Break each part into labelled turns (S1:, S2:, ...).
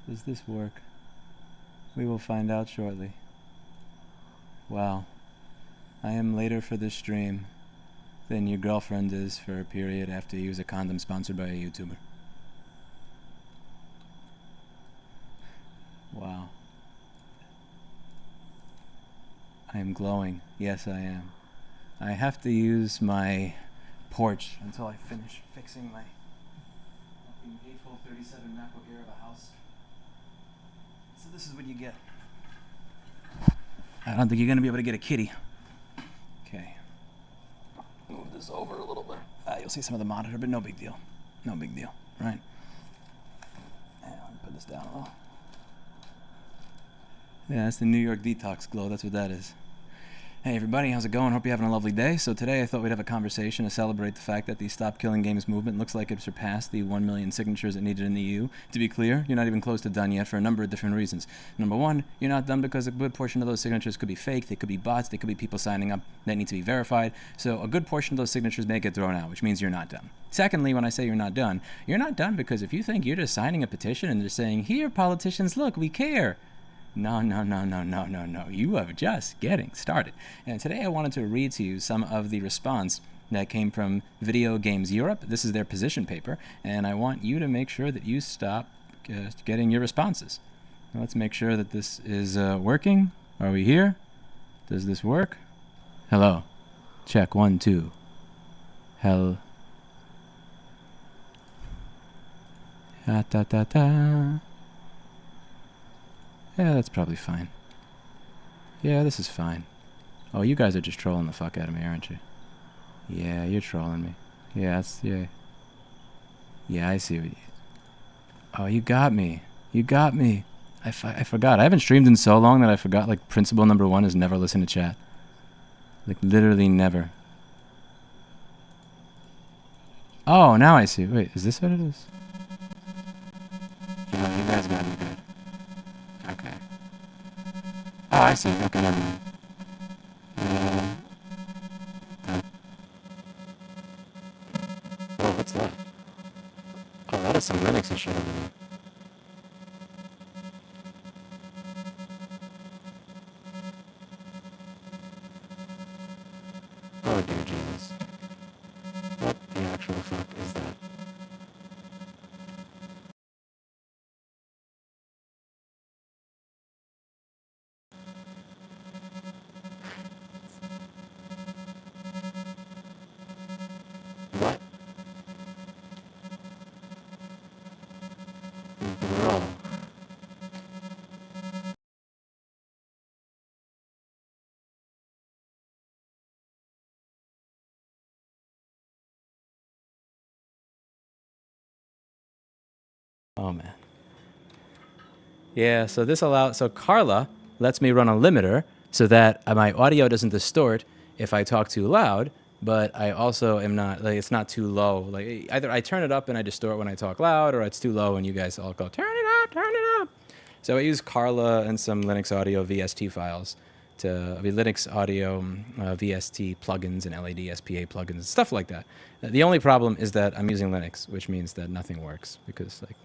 S1: Does this work? We will find out shortly. Wow. I am later for this stream than your girlfriend is for a period after you use a condom sponsored by a YouTuber. Wow. I am glowing. Yes, I am. I have to use my porch until I finish fixing my fucking 81237 MacBook Air of a house. So this is what you get. I don't think you're going to be able to get a kitty. Okay. Move this over a little bit. You'll see some of the monitor, but no big deal. No big deal, right? And let me put this down a little. Yeah, that's the New York detox glow. That's what that is. Hey everybody, how's it going? Hope you're having a lovely day. So today I thought we'd have a conversation to celebrate the fact that the Stop Killing Games movement looks like it surpassed the 1 million signatures it needed in the EU. To be clear, you're not even close to done yet for a number of different reasons. Number one, you're not done because a good portion of those signatures could be fake, they could be bots, they could be people signing up that need to be verified. So a good portion of those signatures may get thrown out, which means you're not done. Secondly, when I say you're not done because if you think you're just signing a petition and they're saying, here politicians, look, we care. No. You are just getting started. And today I wanted to read to you some of the response that came from Video Games Europe. This is their position paper, and I want you to make sure that you stop getting your responses. Now let's make sure that this is working. Are we here? Does this work? Hello. Check 1, 2. Hell. Ta. Yeah, that's probably fine. Yeah, this is fine. Oh, you guys are just trolling the fuck out of me, aren't you? Yeah, you're trolling me. Yeah, Yeah, I see what you... Oh, you got me. You got me. I forgot. I haven't streamed in so long that I forgot, like, principle number 1 is never listen to chat. Like, literally never. Oh, now I see. Wait, is this what it is? You know, you guys got me good. Okay. Oh, I see. Okay, never mind. Oh, what's that? Oh, that is some Linux and shit over there. Oh, dear Jesus. What the actual fuck is that? What? Bro. Oh, man. Yeah, so Carla lets me run a limiter so that my audio doesn't distort if I talk too loud, but I also am not, like, it's not too low. Like, either I turn it up and I distort when I talk loud, or it's too low and you guys all go, turn it up. So I use Carla and some Linux audio VST files Linux audio VST plugins and LAD SPA plugins, stuff like that. The only problem is that I'm using Linux, which means that nothing works because, like,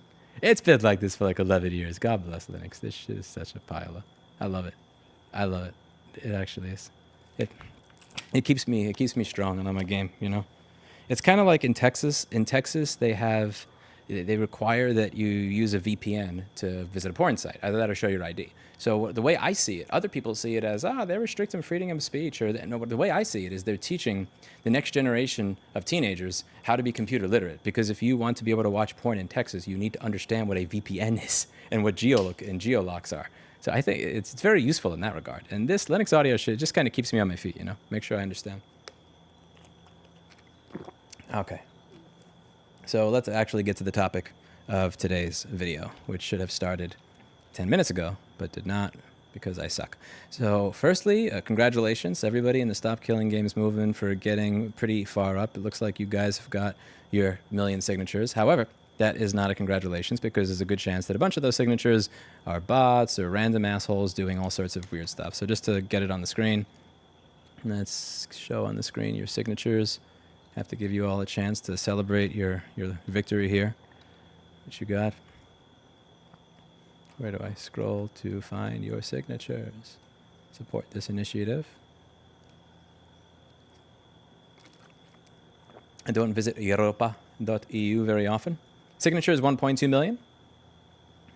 S1: it's been like this for like 11 years. God bless Linux. This shit is such a pile of... I love it. I love it. It actually is. It keeps me strong and on my game, you know? It's kind of like in Texas. In Texas, they require that you use a VPN to visit a porn site. Either that or show your ID. So the way I see it, other people see it as, they're restricting freedom of speech. No, but the way I see it is they're teaching the next generation of teenagers how to be computer literate. Because if you want to be able to watch porn in Texas, you need to understand what a VPN is and what geolocks are. So I think it's very useful in that regard. And this Linux audio shit just kind of keeps me on my feet, you know? Make sure I understand. Okay. So let's actually get to the topic of today's video, which should have started 10 minutes ago, but did not because I suck. So firstly, congratulations everybody in the Stop Killing Games movement for getting pretty far up. It looks like you guys have got your 1 million signatures. However, that is not a congratulations because there's a good chance that a bunch of those signatures are bots or random assholes doing all sorts of weird stuff. So just to get it on the screen, let's show on the screen your signatures. Have to give you all a chance to celebrate your victory here. What you got? Where do I scroll to find your signatures? Support this initiative. I don't visit europa.eu very often. Signature is 1.2 million.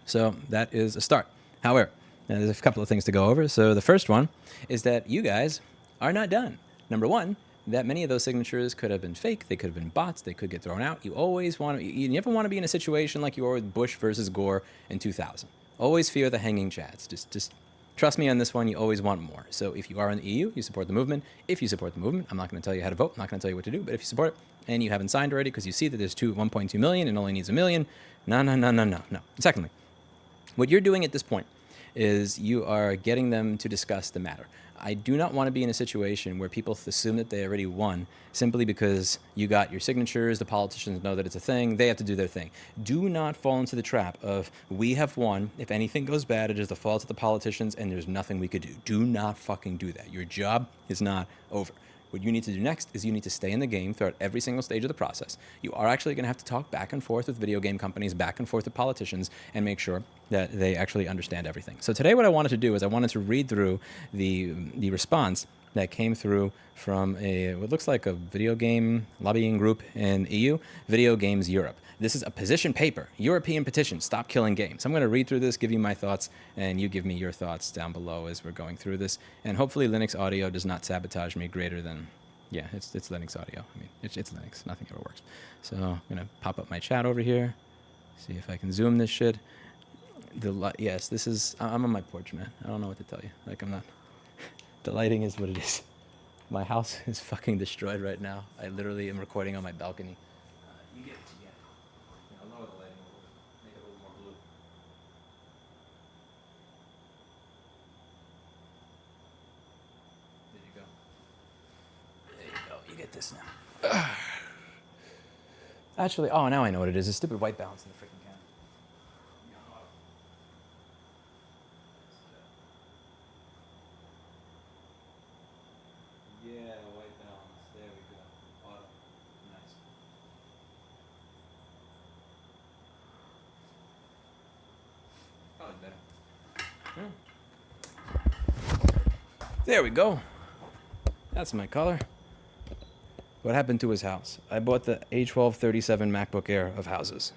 S1: So that is a start. However, there's a couple of things to go over. So the first one is that you guys are not done. Number one, that many of those signatures could have been fake. They could have been bots. They could get thrown out. You never want to be in a situation like you were with Bush versus Gore in 2000. Always fear the hanging chads. Just trust me on this one. You always want more. So if you are in the EU, you support the movement. If you support the movement, I'm not going to tell you how to vote. I'm not going to tell you what to do. But if you support it and you haven't signed already because you see that there's 1.2 million and only needs 1 million, no. Secondly, what you're doing at this point is you are getting them to discuss the matter. I do not want to be in a situation where people assume that they already won simply because you got your signatures, the politicians know that it's a thing, they have to do their thing. Do not fall into the trap of, we have won, if anything goes bad, it is the fault of the politicians and there's nothing we could do. Do not fucking do that. Your job is not over. What you need to do next is you need to stay in the game throughout every single stage of the process. You are actually going to have to talk back and forth with video game companies, back and forth with politicians, and make sure that they actually understand everything. So today what I wanted to do is I wanted to read through the response that came through from what looks like a video game lobbying group in EU, Video Games Europe. This is a position paper, European petition, Stop Killing Games. I'm going to read through this, give you my thoughts, and you give me your thoughts down below as we're going through this. And hopefully Linux audio does not sabotage me greater than, yeah, it's Linux audio. I mean, it's Linux. Nothing ever works. So I'm going to pop up my chat over here, see if I can zoom this shit. Yes, this is, I'm on my porch, man. I don't know what to tell you. Like, I'm not, the lighting is what it is. My house is fucking destroyed right now. I literally am recording on my balcony. You get what you get. I'll lower the lighting a little bit, make it a little more blue. There you go. There you go. You get this now. Actually, oh, now I know what it is. It's stupid white balance in the freaking can. Yeah, white balance. There we go. Auto. Nice. Probably better. There we go. That's my color. What happened to his house? I bought the A1237 MacBook Air of houses.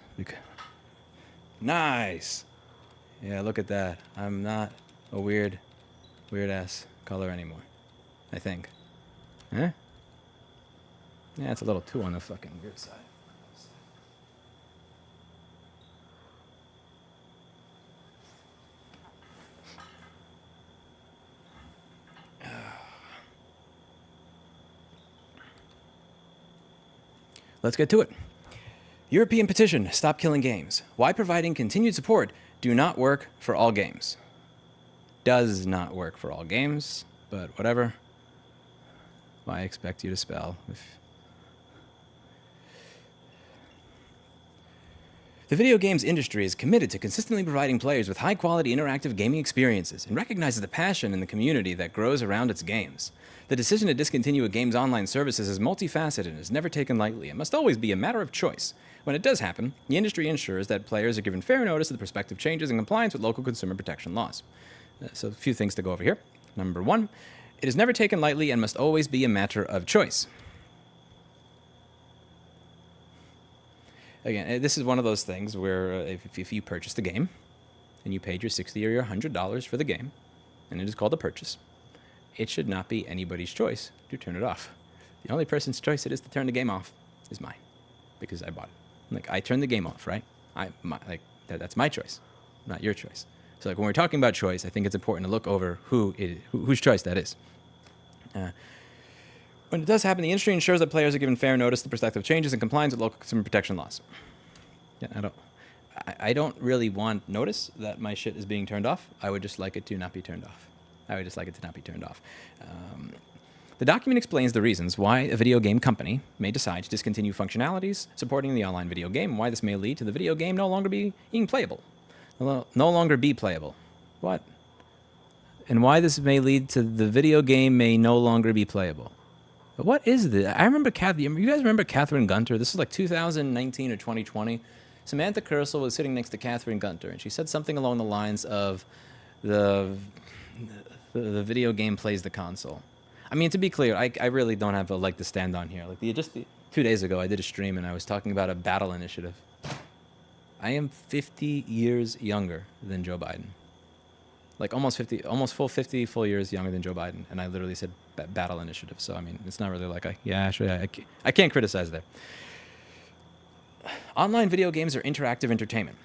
S1: Nice. Yeah, look at that. I'm not a weird ass color anymore, I think. Huh? Yeah, it's a little too on the fucking weird side. Let's get to it. European petition, Stop Killing Games. Why providing continued support do not work for all games. Does not work for all games, but whatever. I expect you to spell. The video games industry is committed to consistently providing players with high-quality interactive gaming experiences and recognizes the passion in the community that grows around its games. The decision to discontinue a game's online services is multifaceted and is never taken lightly and must always be a matter of choice. When it does happen, the industry ensures that players are given fair notice of the prospective changes in compliance with local consumer protection laws. So a few things to go over here. Number one, it is never taken lightly and must always be a matter of choice. Again, this is one of those things where if you purchased the game and you paid your $60 or your $100 for the game, and it is called a purchase, it should not be anybody's choice to turn it off. The only person's choice it is to turn the game off is mine, because I bought it. Like, I turned the game off, right? That's my choice, not your choice. So like when we're talking about choice, I think it's important to look over whose choice that is. When it does happen, the industry ensures that players are given fair notice to prospective changes in compliance with local consumer protection laws. Yeah, I don't really want notice that my shit is being turned off. I would just like it to not be turned off. The document explains the reasons why a video game company may decide to discontinue functionalities supporting the online video game, and why this may lead to the video game no longer being playable. No longer be playable. What? And why this may lead to the video game may no longer be playable. But what is this? I remember you guys remember Catherine Gunter? This is like 2019 or 2020. Samantha Kersel was sitting next to Catherine Gunter, and she said something along the lines of the video game plays the console. I mean, to be clear, I really don't have a leg to stand on here. Like just 2 days ago, I did a stream and I was talking about a battle initiative. I am 50 years younger than Joe Biden. Like almost full 50 full years younger than Joe Biden, and I literally said battle initiative. So I mean, it's not really like I can't criticize there. Online video games are interactive entertainment.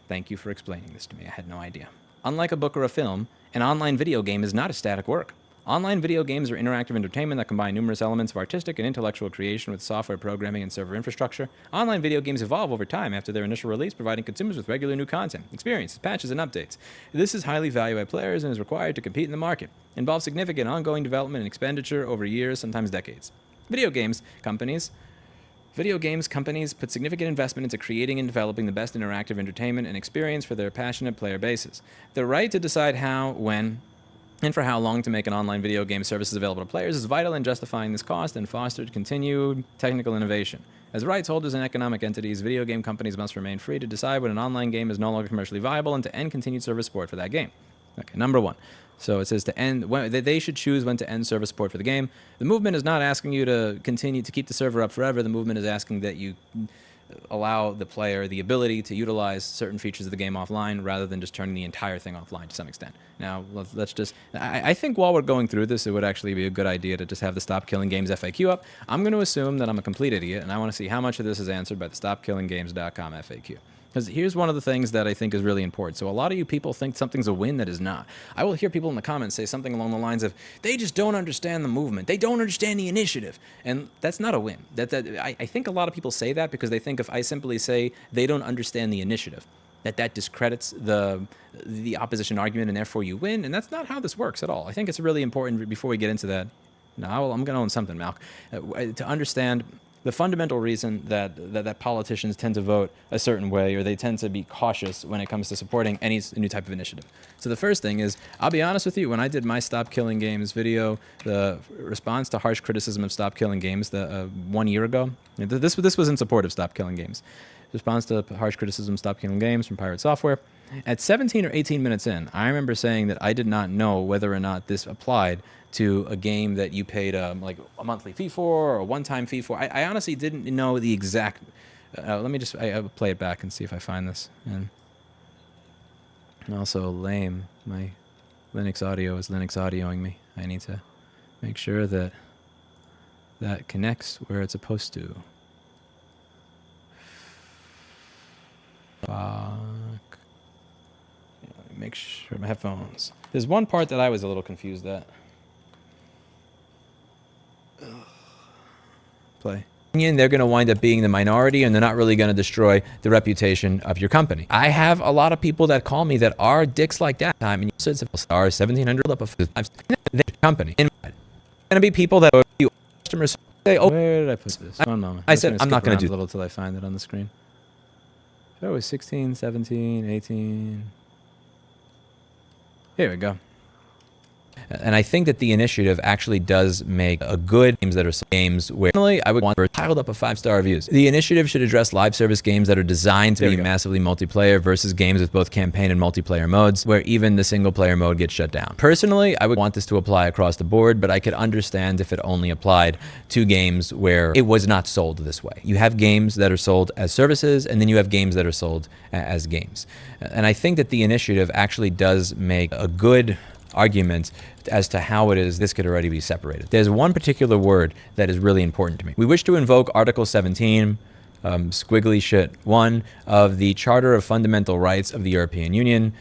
S1: Thank you for explaining this to me. I had no idea. Unlike a book or a film, an online video game is not a static work. Online video games are interactive entertainment that combine numerous elements of artistic and intellectual creation with software programming and server infrastructure. Online video games evolve over time after their initial release, providing consumers with regular new content, experiences, patches, and updates. This is highly valued by players and is required to compete in the market. It involves significant ongoing development and expenditure over years, sometimes decades. Video games companies put significant investment into creating and developing the best interactive entertainment and experience for their passionate player bases. The right to decide how, when, and for how long to make an online video game services available to players is vital in justifying this cost and fostered continued technical innovation. As rights holders and economic entities, video game companies must remain free to decide when an online game is no longer commercially viable and to end continued service support for that game. Okay, number one. So it says to end, they should choose when to end service support for the game. The movement is not asking you to continue to keep the server up forever. The movement is asking that you allow the player the ability to utilize certain features of the game offline rather than just turning the entire thing offline to some extent. Now, let's just... I think while we're going through this, it would actually be a good idea to just have the Stop Killing Games FAQ up. I'm going to assume that I'm a complete idiot, and I want to see how much of this is answered by the StopKillingGames.com FAQ. Because here's one of the things that I think is really important. So a lot of you people think something's a win that is not. I will hear people in the comments say something along the lines of, they just don't understand the movement. They don't understand the initiative. And that's not a win. I think a lot of people say that because they think if I simply say they don't understand the initiative, that discredits the opposition argument and therefore you win. And that's not how this works at all. I think it's really important before we get into that. Now, I'm going to own something, Malk, to understand the fundamental reason that politicians tend to vote a certain way, or they tend to be cautious when it comes to supporting any new type of initiative. So the first thing is, I'll be honest with you, when I did my Stop Killing Games video, the response to harsh criticism of Stop Killing Games 1 year ago, this was in support of Stop Killing Games. Response to harsh criticism of Stop Killing Games from Pirate Software. At 17 or 18 minutes in, I remember saying that I did not know whether or not this applied to a game that you paid like a monthly fee for or a one-time fee for. I honestly didn't know the exact... let me just I'll play it back and see if I find this. And also lame. My Linux audio is Linux audioing me. I need to make sure that that connects where it's supposed to. Fuck. Yeah, let me make sure my headphones. There's one part that I was a little confused at. Play. They're going to wind up being the minority, and they're not really going to destroy the reputation of your company. I have a lot of people that call me that are dicks like that. I mean, you said star 1700 up of their company. And going to be people that you customers say, "Oh, where did I put this?" One moment. I said I'm not going to do a little till I find it on the screen. That was 16, 17, 18. Here we go. And I think that the initiative actually does make a good games that are games where normally I would want piled up of 5-star reviews. The initiative should address live service games that are designed to be massively multiplayer versus games with both campaign and multiplayer modes where even the single player mode gets shut down. Personally, I would want this to apply across the board, but I could understand if it only applied to games where it was not sold this way. You have games that are sold as services, and then you have games that are sold as games. And I think that the initiative actually does make a good argument as to how it is this could already be separated. There's one particular word that is really important to me. We wish to invoke Article 17, squiggly shit 1 of the Charter of Fundamental Rights of the European Union,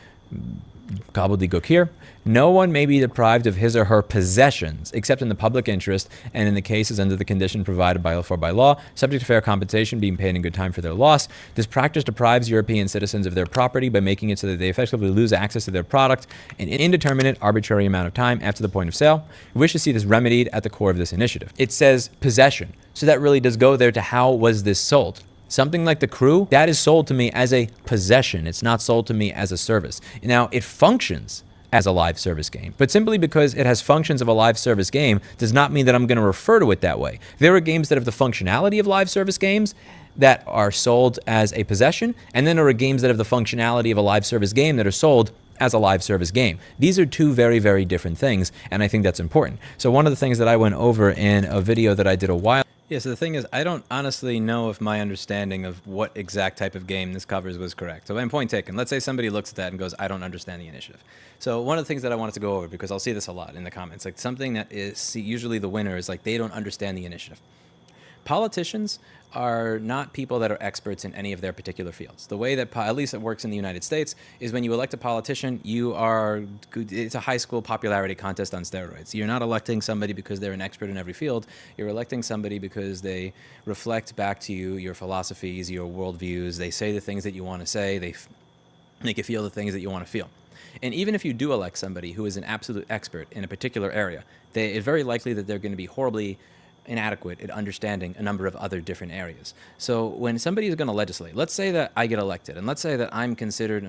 S1: gobbledygook here. No one may be deprived of his or her possessions except in the public interest and in the cases under the condition provided for by law, subject to fair compensation being paid in good time for their loss. This practice deprives European citizens of their property by making it so that they effectively lose access to their product in an indeterminate, arbitrary amount of time after the point of sale. We wish to see this remedied at the core of this initiative. It says possession, so that really does go there to how was this sold. Something like The Crew, that is sold to me as a possession. It's not sold to me as a service. Now, it functions as a live service game, but simply because it has functions of a live service game does not mean that I'm going to refer to it that way. There are games that have the functionality of live service games,
S2: that are sold as a possession, and then there are games that have the functionality of a live service game that are sold as a live service game. These are two very, very different things, and I think that's important. So one of the things that I went over in a video that I did a while.
S1: Yeah, so the thing is, I don't honestly know if my understanding of what exact type of game this covers was correct. So, point taken. Let's say somebody looks at that and goes, I don't understand the initiative. So one of the things that I wanted to go over, because I'll see this a lot in the comments, like something that is usually the winner is like they don't understand the initiative. Politicians are not people that are experts in any of their particular fields. The way that, at least it works in the United States, is when you elect a politician, it's a high school popularity contest on steroids. You're not electing somebody because they're an expert in every field. You're electing somebody because they reflect back to you your philosophies, your worldviews. They say the things that you want to say. They make you feel the things that you want to feel. And even if you do elect somebody who is an absolute expert in a particular area, it's very likely that they're going to be horribly inadequate at understanding a number of other different areas. So when somebody is going to legislate, let's say that I get elected, and let's say that I'm considered,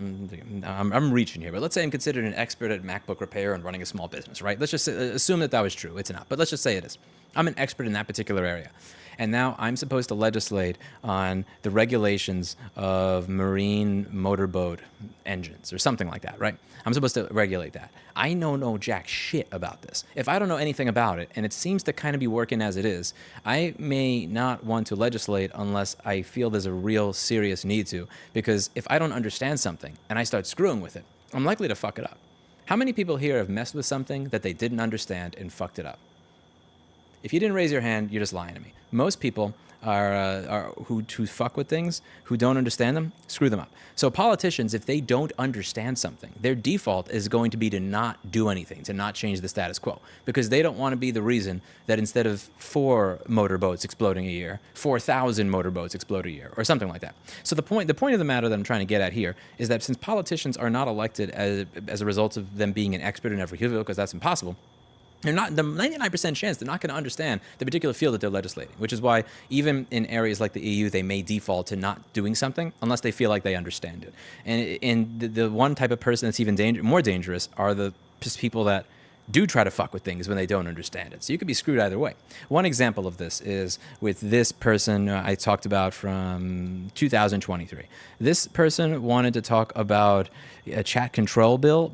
S1: I'm reaching here, but let's say I'm considered an expert at MacBook repair and running a small business, right? Let's just assume that was true. It's not, but let's just say it is. I'm an expert in that particular area. And now I'm supposed to legislate on the regulations of marine motorboat engines or something like that, right? I'm supposed to regulate that. I know jack shit about this. If I don't know anything about it, and it seems to kind of be working as it is, I may not want to legislate unless I feel there's a real serious need to, because if I don't understand something and I start screwing with it, I'm likely to fuck it up. How many people here have messed with something that they didn't understand and fucked it up? If you didn't raise your hand, you're just lying to me. Most people are who fuck with things, who don't understand them, screw them up. So politicians, if they don't understand something, their default is going to be to not do anything, to not change the status quo, because they don't want to be the reason that instead of 4 motorboats exploding a year, 4,000 motorboats explode a year, or something like that. So the point of the matter that I'm trying to get at here is that since politicians are not elected as a result of them being an expert in every field, because that's impossible, they're not, the 99% chance they're not going to understand the particular field that they're legislating, which is why even in areas like the EU, they may default to not doing something unless they feel like they understand it. And the one type of person that's even more dangerous are the people that do try to fuck with things when they don't understand it. So you could be screwed either way. One example of this is with this person I talked about from 2023. This person wanted to talk about a chat control bill.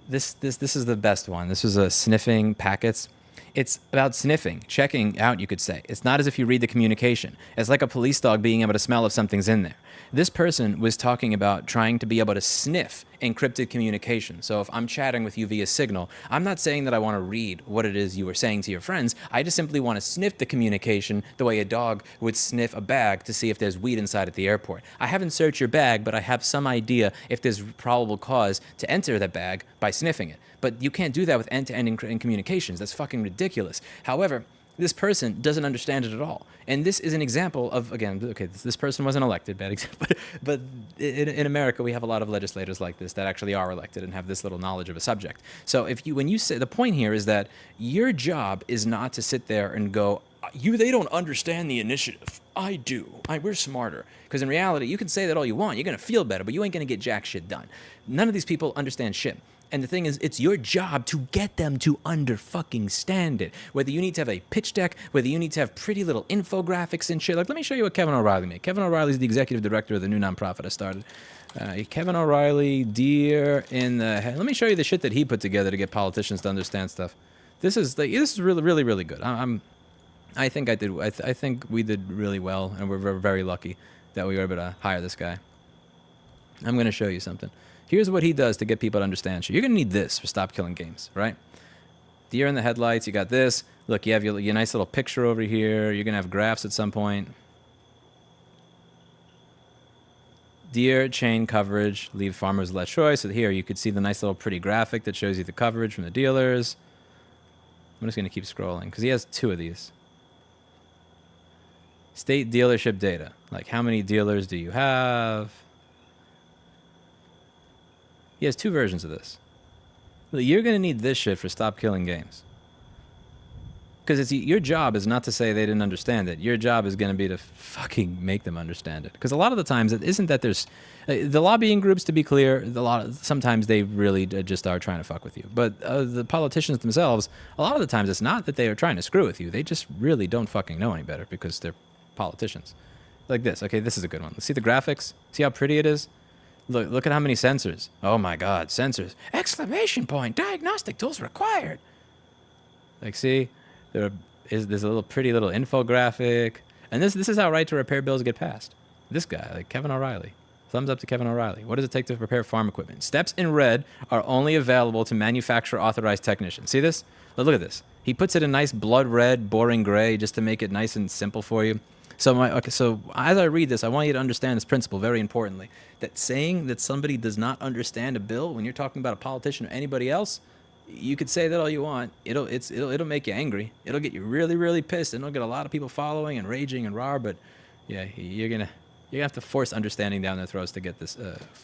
S1: This is the best one. This was a sniffing packets. It's about sniffing, checking out, you could say. It's not as if you read the communication. It's like a police dog being able to smell if something's in there. This person was talking about trying to be able to sniff encrypted communication. So if I'm chatting with you via Signal, I'm not saying that I want to read what it is you were saying to your friends. I just simply want to sniff the communication the way a dog would sniff a bag to see if there's weed inside at the airport. I haven't searched your bag, but I have some idea if there's probable cause to enter that bag by sniffing it. But you can't do that with end-to-end communications. That's fucking ridiculous. However, this person doesn't understand it at all. And this is an example of, again, okay, this person wasn't elected, bad example, but in America, we have a lot of legislators like this that actually are elected and have this little knowledge of a subject. So when you say, the point here is that your job is not to sit there and go, they don't understand the initiative. I do. We're smarter. Because in reality, you can say that all you want. You're going to feel better, but you ain't going to get jack shit done. None of these people understand shit. And the thing is, it's your job to get them to stand it. Whether you need to have a pitch deck, whether you need to have pretty little infographics and shit. Like, let me show you what Kevin O'Reilly made. Kevin O'Reilly is the executive director of the new nonprofit I started. Kevin O'Reilly, deer in the head. Let me show you the shit that he put together to get politicians to understand stuff. This is really, really, really good. I think we did really well, and we're very lucky that we were able to hire this guy. I'm going to show you something. Here's what he does to get people to understand shit. You're going to need this for Stop Killing Games, right? Deer in the headlights, you got this. Look, you have your nice little picture over here. You're going to have graphs at some point. Deer chain coverage, leave farmers less choice. So here you could see the nice little pretty graphic that shows you the coverage from the dealers. I'm just going to keep scrolling because he has 2 of these. State dealership data. Like, how many dealers do you have? He has 2 versions of this. You're going to need this shit for Stop Killing Games. Because your job is not to say they didn't understand it. Your job is going to be to fucking make them understand it. Because a lot of the times, it isn't that there's... the lobbying groups, to be clear, sometimes they really just are trying to fuck with you. But the politicians themselves, a lot of the times, it's not that they are trying to screw with you. They just really don't fucking know any better because they're politicians. like this. Okay, this is a good one. Let's see the graphics. See how pretty it is? Look at how many sensors. Oh my God, sensors! Exclamation point! Diagnostic tools required. Like, see, there's a little pretty little infographic, and this is how right to repair bills get passed. This guy, like Kevin O'Reilly. Thumbs up to Kevin O'Reilly. What does it take to repair farm equipment? Steps in red are only available to manufacturer authorized technicians. See this? Look at this. He puts it in nice blood red, boring gray, just to make it nice and simple for you. So as I read this, I want you to understand this principle very importantly. That saying that somebody does not understand a bill when you're talking about a politician or anybody else, you could say that all you want. It'll make you angry. It'll get you really, really pissed, and it'll get a lot of people following and raging and raw. But yeah, you're gonna have to force understanding down their throats to get this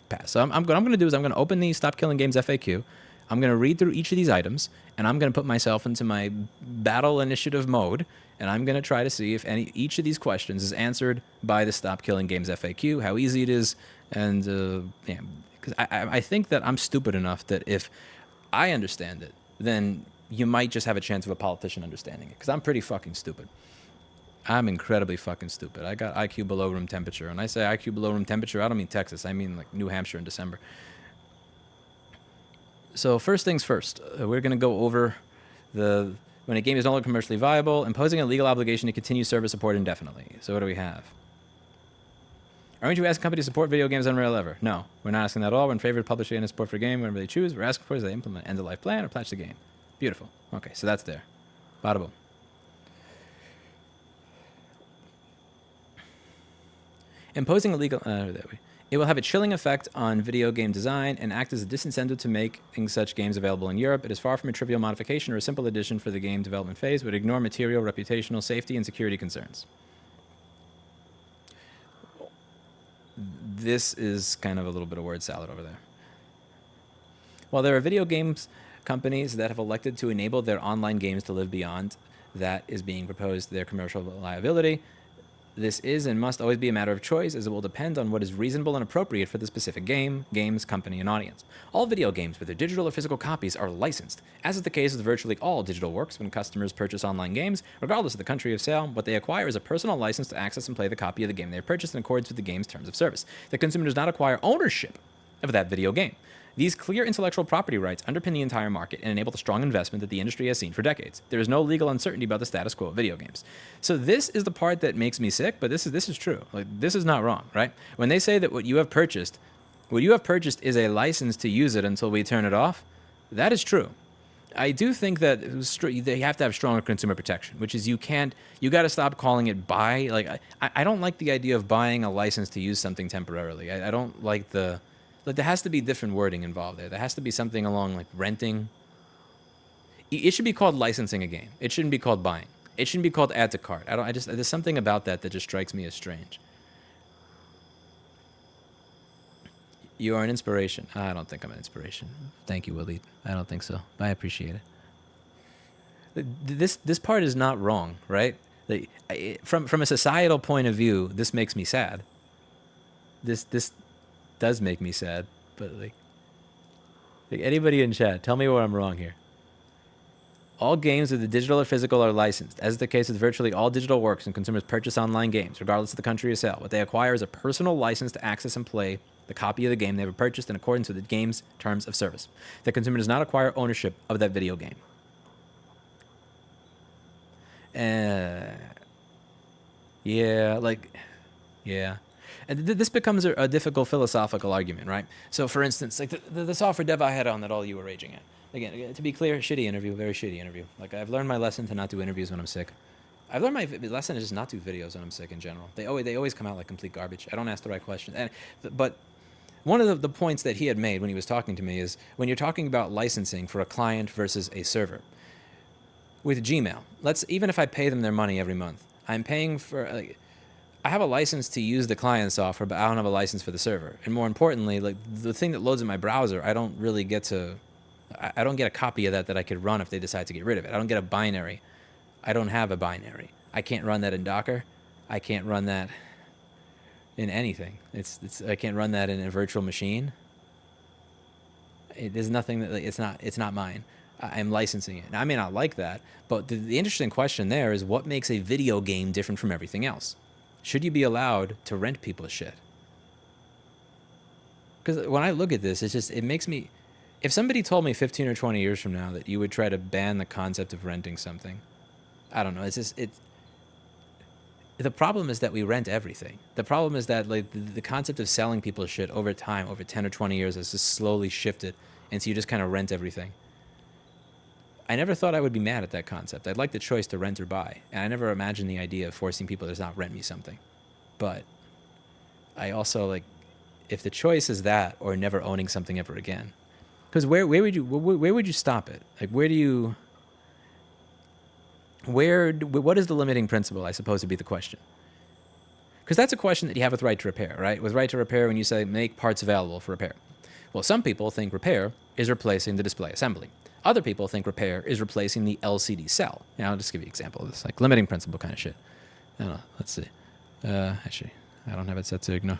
S1: passed. So what I'm gonna do is I'm gonna open the Stop Killing Games FAQ. I'm gonna read through each of these items, and I'm gonna put myself into my battle initiative mode. And I'm going to try to see if each of these questions is answered by the Stop Killing Games FAQ, how easy it is. And because I think that I'm stupid enough that if I understand it, then you might just have a chance of a politician understanding it. Because I'm pretty fucking stupid. I'm incredibly fucking stupid. I got IQ below room temperature. And I say IQ below room temperature, I don't mean Texas. I mean like New Hampshire in December. So first things first, we're going to go over when a game is no longer commercially viable, imposing a legal obligation to continue server support indefinitely. So what do we have? Aren't you asking companies to support video games on Unreal ever? No, we're not asking that at all. We're in favor of publishing and support for a game whenever they choose. We're asking for is they implement end-of-life plan or patch the game. Beautiful. Okay, so that's there. Bada boom. Imposing a legal... It will have a chilling effect on video game design and act as a disincentive to making such games available in Europe. It is far from a trivial modification or a simple addition for the game development phase, but ignore material, reputational, safety, and security concerns. This is kind of a little bit of word salad over there. While there are video games companies that have elected to enable their online games to live beyond that is being proposed their commercial viability, this is and must always be a matter of choice, as it will depend on what is reasonable and appropriate for the specific game, games, company, and audience. All video games, whether digital or physical copies, are licensed, as is the case with virtually all digital works when customers purchase online games. Regardless of the country of sale, what they acquire is a personal license to access and play the copy of the game they have purchased in accordance with the game's terms of service. The consumer does not acquire ownership of that video game. These clear intellectual property rights underpin the entire market and enable the strong investment that the industry has seen for decades. There is no legal uncertainty about the status quo of video games. So this is the part that makes me sick, but this is true. Like, this is not wrong, right? When they say that what you have purchased is a license to use it until we turn it off, that is true. I do think that they have to have stronger consumer protection, which is you got to stop calling it buy. Like, I don't like the idea of buying a license to use something temporarily. I don't like there has to be different wording involved there. There has to be something along like renting. It should be called licensing a game. It shouldn't be called buying. It shouldn't be called add to cart. There's something about that just strikes me as strange. You are an inspiration. I don't think I'm an inspiration. Thank you, Waleed. I don't think so. I appreciate it. This part is not wrong, right? From a societal point of view, this makes me sad. This does make me sad, but like anybody in chat, tell me where I'm wrong here. All games, whether digital or physical, are licensed, as is the case with virtually all digital works when consumers purchase online games, regardless of the country of sale. What they acquire is a personal license to access and play the copy of the game they have purchased in accordance with the game's terms of service. The consumer does not acquire ownership of that video game. Yeah. And this becomes a difficult philosophical argument, right? So, for instance, like the software dev I had on that all you were raging at. Again, to be clear, shitty interview, very shitty interview. Like, I've learned my lesson to not do interviews when I'm sick. I've learned my lesson is just not do videos when I'm sick in general. They always come out like complete garbage. I don't ask the right questions. But one of the points that he had made when he was talking to me is when you're talking about licensing for a client versus a server. With Gmail, even if I pay them their money every month, I'm paying for... I have a license to use the client software, but I don't have a license for the server. And more importantly, like the thing that loads in my browser, I don't get a copy of that I could run if they decide to get rid of it. I don't get a binary. I don't have a binary. I can't run that in Docker. I can't run that in anything. I can't run that in a virtual machine. There's nothing that it's not mine. I'm licensing it. Now, I may not like that, but the interesting question there is what makes a video game different from everything else? Should you be allowed to rent people's shit? Because when I look at this, it makes me. If somebody told me 15 or 20 years from now that you would try to ban the concept of renting something, I don't know. The problem is that we rent everything. The problem is that like the concept of selling people shit over time, over 10 or 20 years, has just slowly shifted, and so you just kind of rent everything. I never thought I would be mad at that concept. I'd like the choice to rent or buy, and I never imagined the idea of forcing people to not rent me something. But I also like, if the choice is that or never owning something ever again, because where would you stop it? Like what is the limiting principle, I suppose, would be the question. Because that's a question that you have with right to repair, right? With right to repair, when you say make parts available for repair. Well, some people think repair is replacing the display assembly. Other people think repair is replacing the LCD cell. I'll just give you an example of this, like limiting principle kind of shit. I don't know. Let's see. Actually, I don't have it set to ignore.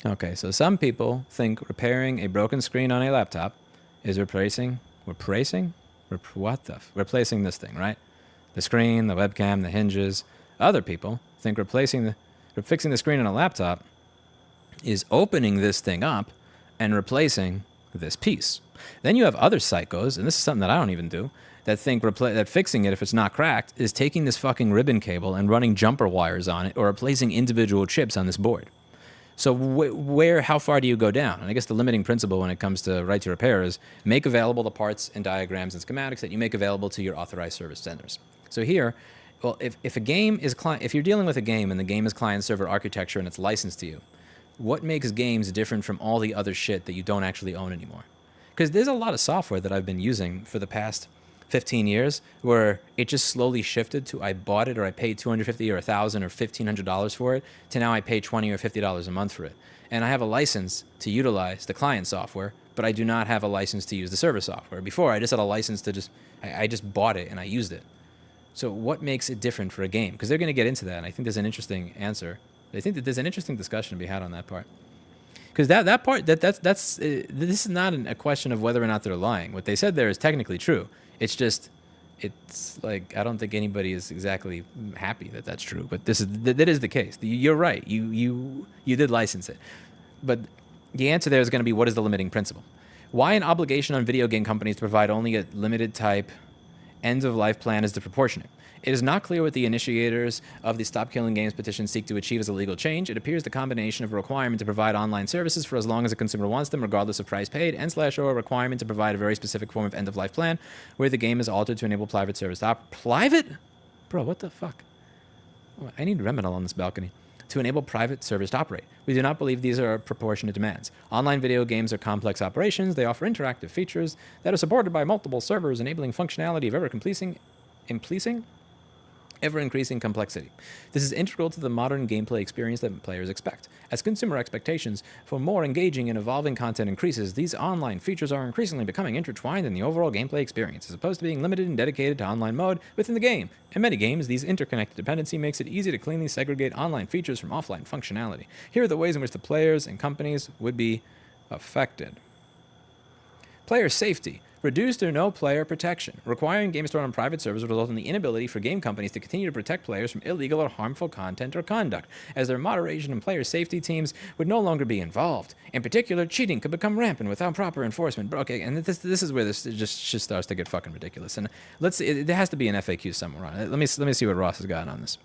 S1: Okay, so some people think repairing a broken screen on a laptop is replacing this thing, right? The screen, the webcam, the hinges. Other people think fixing the screen on a laptop is opening this thing up and replacing this piece. Then you have other psychos, and this is something that I don't even do, that think that fixing it, if it's not cracked, is taking this fucking ribbon cable and running jumper wires on it or replacing individual chips on this board. So how far do you go down? And I guess the limiting principle when it comes to right to repair is make available the parts and diagrams and schematics that you make available to your authorized service centers. So here, well, if you're dealing with a game and the game is client-server architecture and it's licensed to you, what makes games different from all the other shit that you don't actually own anymore? Because there's a lot of software that I've been using for the past 15 years where it just slowly shifted to I bought it or I paid $250 or $1,000 or $1,500 for it to now I pay $20 or $50 a month for it. And I have a license to utilize the client software, but I do not have a license to use the server software. Before, I just had a license to I just bought it and I used it. So what makes it different for a game? Because they're going to get into that, and I think there's an interesting answer. I think that there's an interesting discussion to be had on that part. Because this is not a question of whether or not they're lying. What they said there is technically true. It's like I don't think anybody is exactly happy that that's true. But that is the case. You're right. You did license it, but the answer there is going to be what is the limiting principle? Why an obligation on video game companies to provide only a limited type end-of-life plan is disproportionate? It is not clear what the initiators of the Stop Killing Games petition seek to achieve as a legal change. It appears the combination of a requirement to provide online services for as long as a consumer wants them, regardless of price paid, and/or a requirement to provide a very specific form of end-of-life plan where the game is altered to enable private service. Private? Bro, what the fuck? I need Remedal on this balcony. To enable private service to operate. We do not believe these are proportionate demands. Online video games are complex operations. They offer interactive features that are supported by multiple servers, enabling functionality of ever-increasing complexity. This is integral to the modern gameplay experience that players expect. As consumer expectations for more engaging and evolving content increases, these online features are increasingly becoming intertwined in the overall gameplay experience, as opposed to being limited and dedicated to online mode within the game. In many games, these interconnected dependency makes it easy to cleanly segregate online features from offline functionality. Here are the ways in which the players and companies would be affected. Player safety. Reduced or no player protection. Requiring games stored on private servers would result in the inability for game companies to continue to protect players from illegal or harmful content or conduct, as their moderation and player safety teams would no longer be involved. In particular, cheating could become rampant without proper enforcement. Okay, and this is where this just starts to get fucking ridiculous. And let's see, there has to be an FAQ somewhere on it. Let me see what Ross has got on this.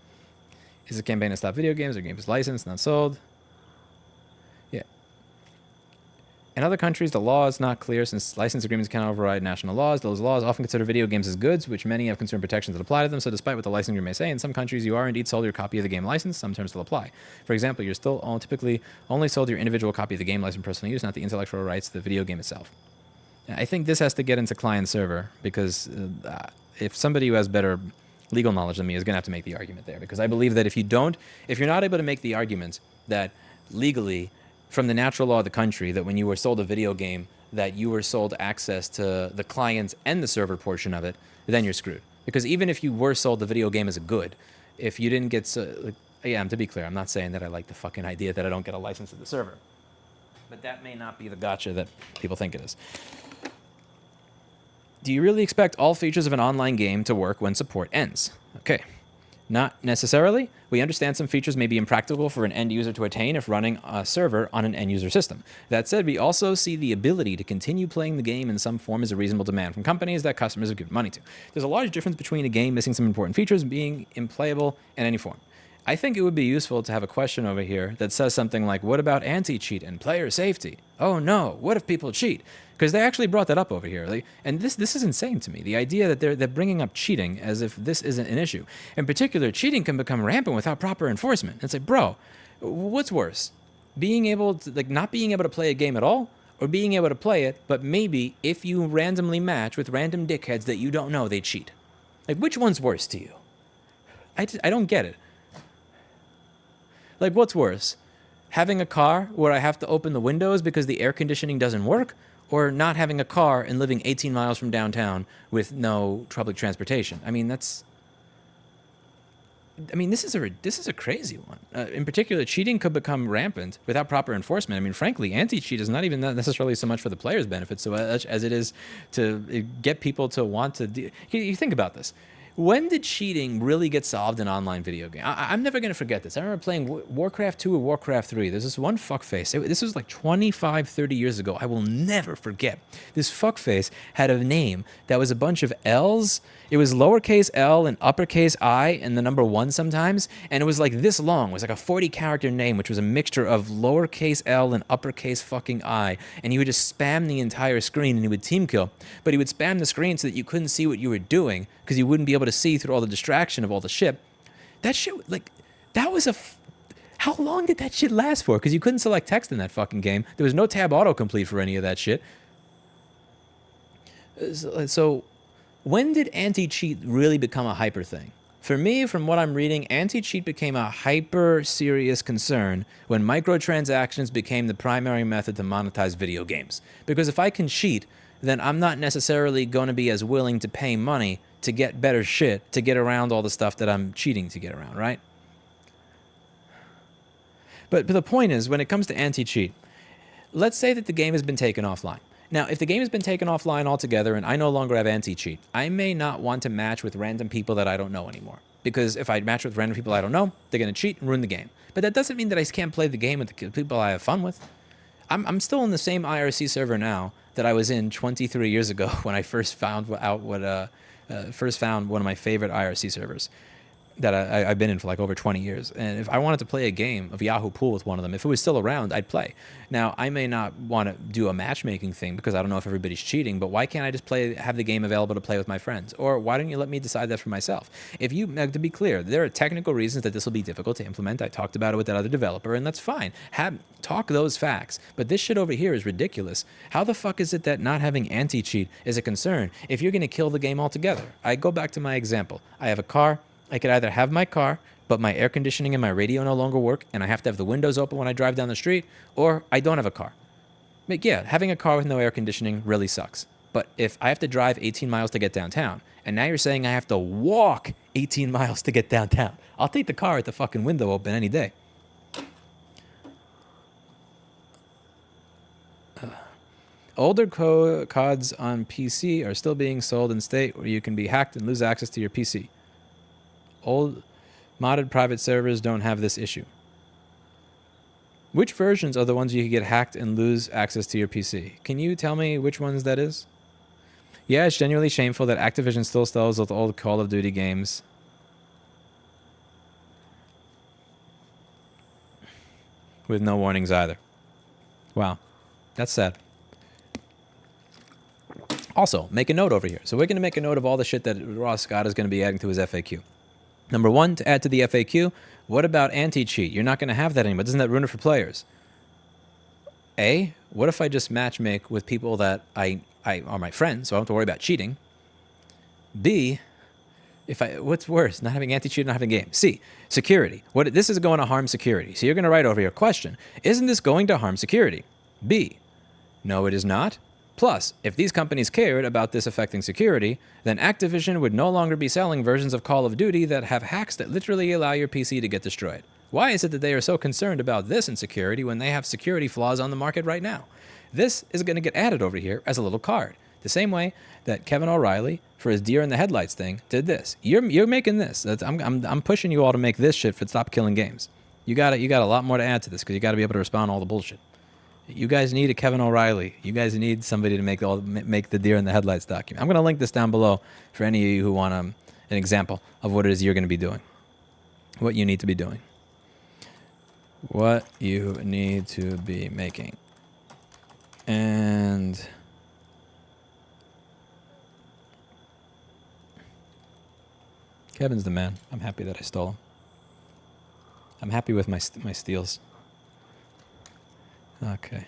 S1: Is the campaign to stop video games or games licensed, not sold? Yeah. In other countries, the law is not clear since license agreements cannot override national laws. Those laws often consider video games as goods, which many have consumer protections that apply to them. So despite what the licensing agreement may say, in some countries you are indeed sold your copy of the game license. Some terms still apply. For example, you're still typically only sold your individual copy of the game license for personal use, not the intellectual rights to the video game itself. I think this has to get into client server because if somebody who has better legal knowledge than me is going to have to make the argument there, because I believe that if you're not able to make the argument that legally from the natural law of the country that when you were sold a video game that you were sold access to the client and the server portion of it, then you're screwed. Because even if you were sold the video game as a good, if you didn't get to be clear, I'm not saying that I like the fucking idea that I don't get a license to the server, but that may not be the gotcha that people think it is. Do you really expect all features of an online game to work when support ends? Okay. Not necessarily. We understand some features may be impractical for an end user to attain if running a server on an end user system. That said, we also see the ability to continue playing the game in some form as a reasonable demand from companies that customers have given money to. There's a large difference between a game missing some important features and being unplayable in any form. I think it would be useful to have a question over here that says something like, what about anti-cheat and player safety? Oh no, what if people cheat? Because they actually brought that up over here. And this is insane to me. The idea that they're bringing up cheating as if this isn't an issue. In particular, cheating can become rampant without proper enforcement. It's like, bro, what's worse? Being able to, not being able to play a game at all, or being able to play it, but maybe if you randomly match with random dickheads that you don't know, they cheat. Like, which one's worse to you? I don't get it. Like, what's worse? Having a car where I have to open the windows because the air conditioning doesn't work? Or not having a car and living 18 miles from downtown with no public transportation? I mean, this is a crazy one. In particular, cheating could become rampant without proper enforcement. I mean, frankly, anti-cheat is not even necessarily so much for the player's benefit so much as it is to get people to want to... You think about this. When did cheating really get solved in online video game? I'm never going to forget this. I remember playing Warcraft 2 or Warcraft 3. There's this one fuckface. This was like 25, 30 years ago. I will never forget. This fuckface had a name that was a bunch of L's. It was lowercase L and uppercase I and the number 1 sometimes. And it was like this long. It was like a 40-character name, which was a mixture of lowercase L and uppercase fucking I. And he would just spam the entire screen and he would team kill. But he would spam the screen so that you couldn't see what you were doing because you wouldn't be able to see through all the distraction of all the shit. That shit, that was how long did that shit last for? Because you couldn't select text in that fucking game. There was no tab autocomplete for any of that shit. So when did anti-cheat really become a hyper thing? For me, from what I'm reading, anti-cheat became a hyper serious concern when microtransactions became the primary method to monetize video games. Because if I can cheat, then I'm not necessarily going to be as willing to pay money to get better shit, to get around all the stuff that I'm cheating to get around, right? But the point is, when it comes to anti-cheat, let's say that the game has been taken offline. Now, if the game has been taken offline altogether and I no longer have anti-cheat, I may not want to match with random people that I don't know anymore. Because if I match with random people I don't know, they're going to cheat and ruin the game. But that doesn't mean that I can't play the game with the people I have fun with. I'm still in the same IRC server now that I was in 23 years ago when I first found out first found one of my favorite IRC servers that I've been in for like over 20 years. And if I wanted to play a game of Yahoo Pool with one of them, if it was still around, I'd play. Now, I may not want to do a matchmaking thing because I don't know if everybody's cheating, but why can't I just have the game available to play with my friends? Or why don't you let me decide that for myself? To be clear, there are technical reasons that this will be difficult to implement. I talked about it with that other developer, and that's fine. Talk those facts. But this shit over here is ridiculous. How the fuck is it that not having anti-cheat is a concern if you're going to kill the game altogether? I go back to my example. I have a car. I could either have my car, but my air conditioning and my radio no longer work, and I have to have the windows open when I drive down the street, or I don't have a car. But yeah, having a car with no air conditioning really sucks. But if I have to drive 18 miles to get downtown, and now you're saying I have to walk 18 miles to get downtown, I'll take the car with the fucking window open any day. Older CODs on PC are still being sold in state where you can be hacked and lose access to your PC. Old modded private servers don't have this issue. Which versions are the ones you can get hacked and lose access to your PC? Can you tell me which ones that is? Yeah, it's genuinely shameful that Activision still sells those old Call of Duty games. With no warnings either. Wow. That's sad. Also, make a note over here. So we're going to make a note of all the shit that Ross Scott is going to be adding to his FAQ. Number 1, to add to the FAQ, what about anti-cheat? You're not going to have that anymore. Doesn't that ruin it for players? A, what if I just matchmake with people that I are my friends, so I don't have to worry about cheating? B, what's worse, not having anti-cheat or not having game? C, security. This is going to harm security. So you're going to write over here, question, isn't this going to harm security? B, no, it is not. Plus, if these companies cared about this affecting security, then Activision would no longer be selling versions of Call of Duty that have hacks that literally allow your PC to get destroyed. Why is it that they are so concerned about this insecurity when they have security flaws on the market right now? This is going to get added over here as a little card. The same way that Kevin O'Reilly, for his deer in the headlights thing, did this. You're making this. I'm pushing you all to make this shit for Stop Killing Games. You got a lot more to add to this because you got to be able to respond to all the bullshit. You guys need a Kevin O'Reilly. You guys need somebody to make the deer in the headlights document. I'm going to link this down below for any of you who want an example of what it is you're going to be doing. What you need to be doing. What you need to be making. And Kevin's the man. I'm happy that I stole him. I'm happy with my steals. Okay.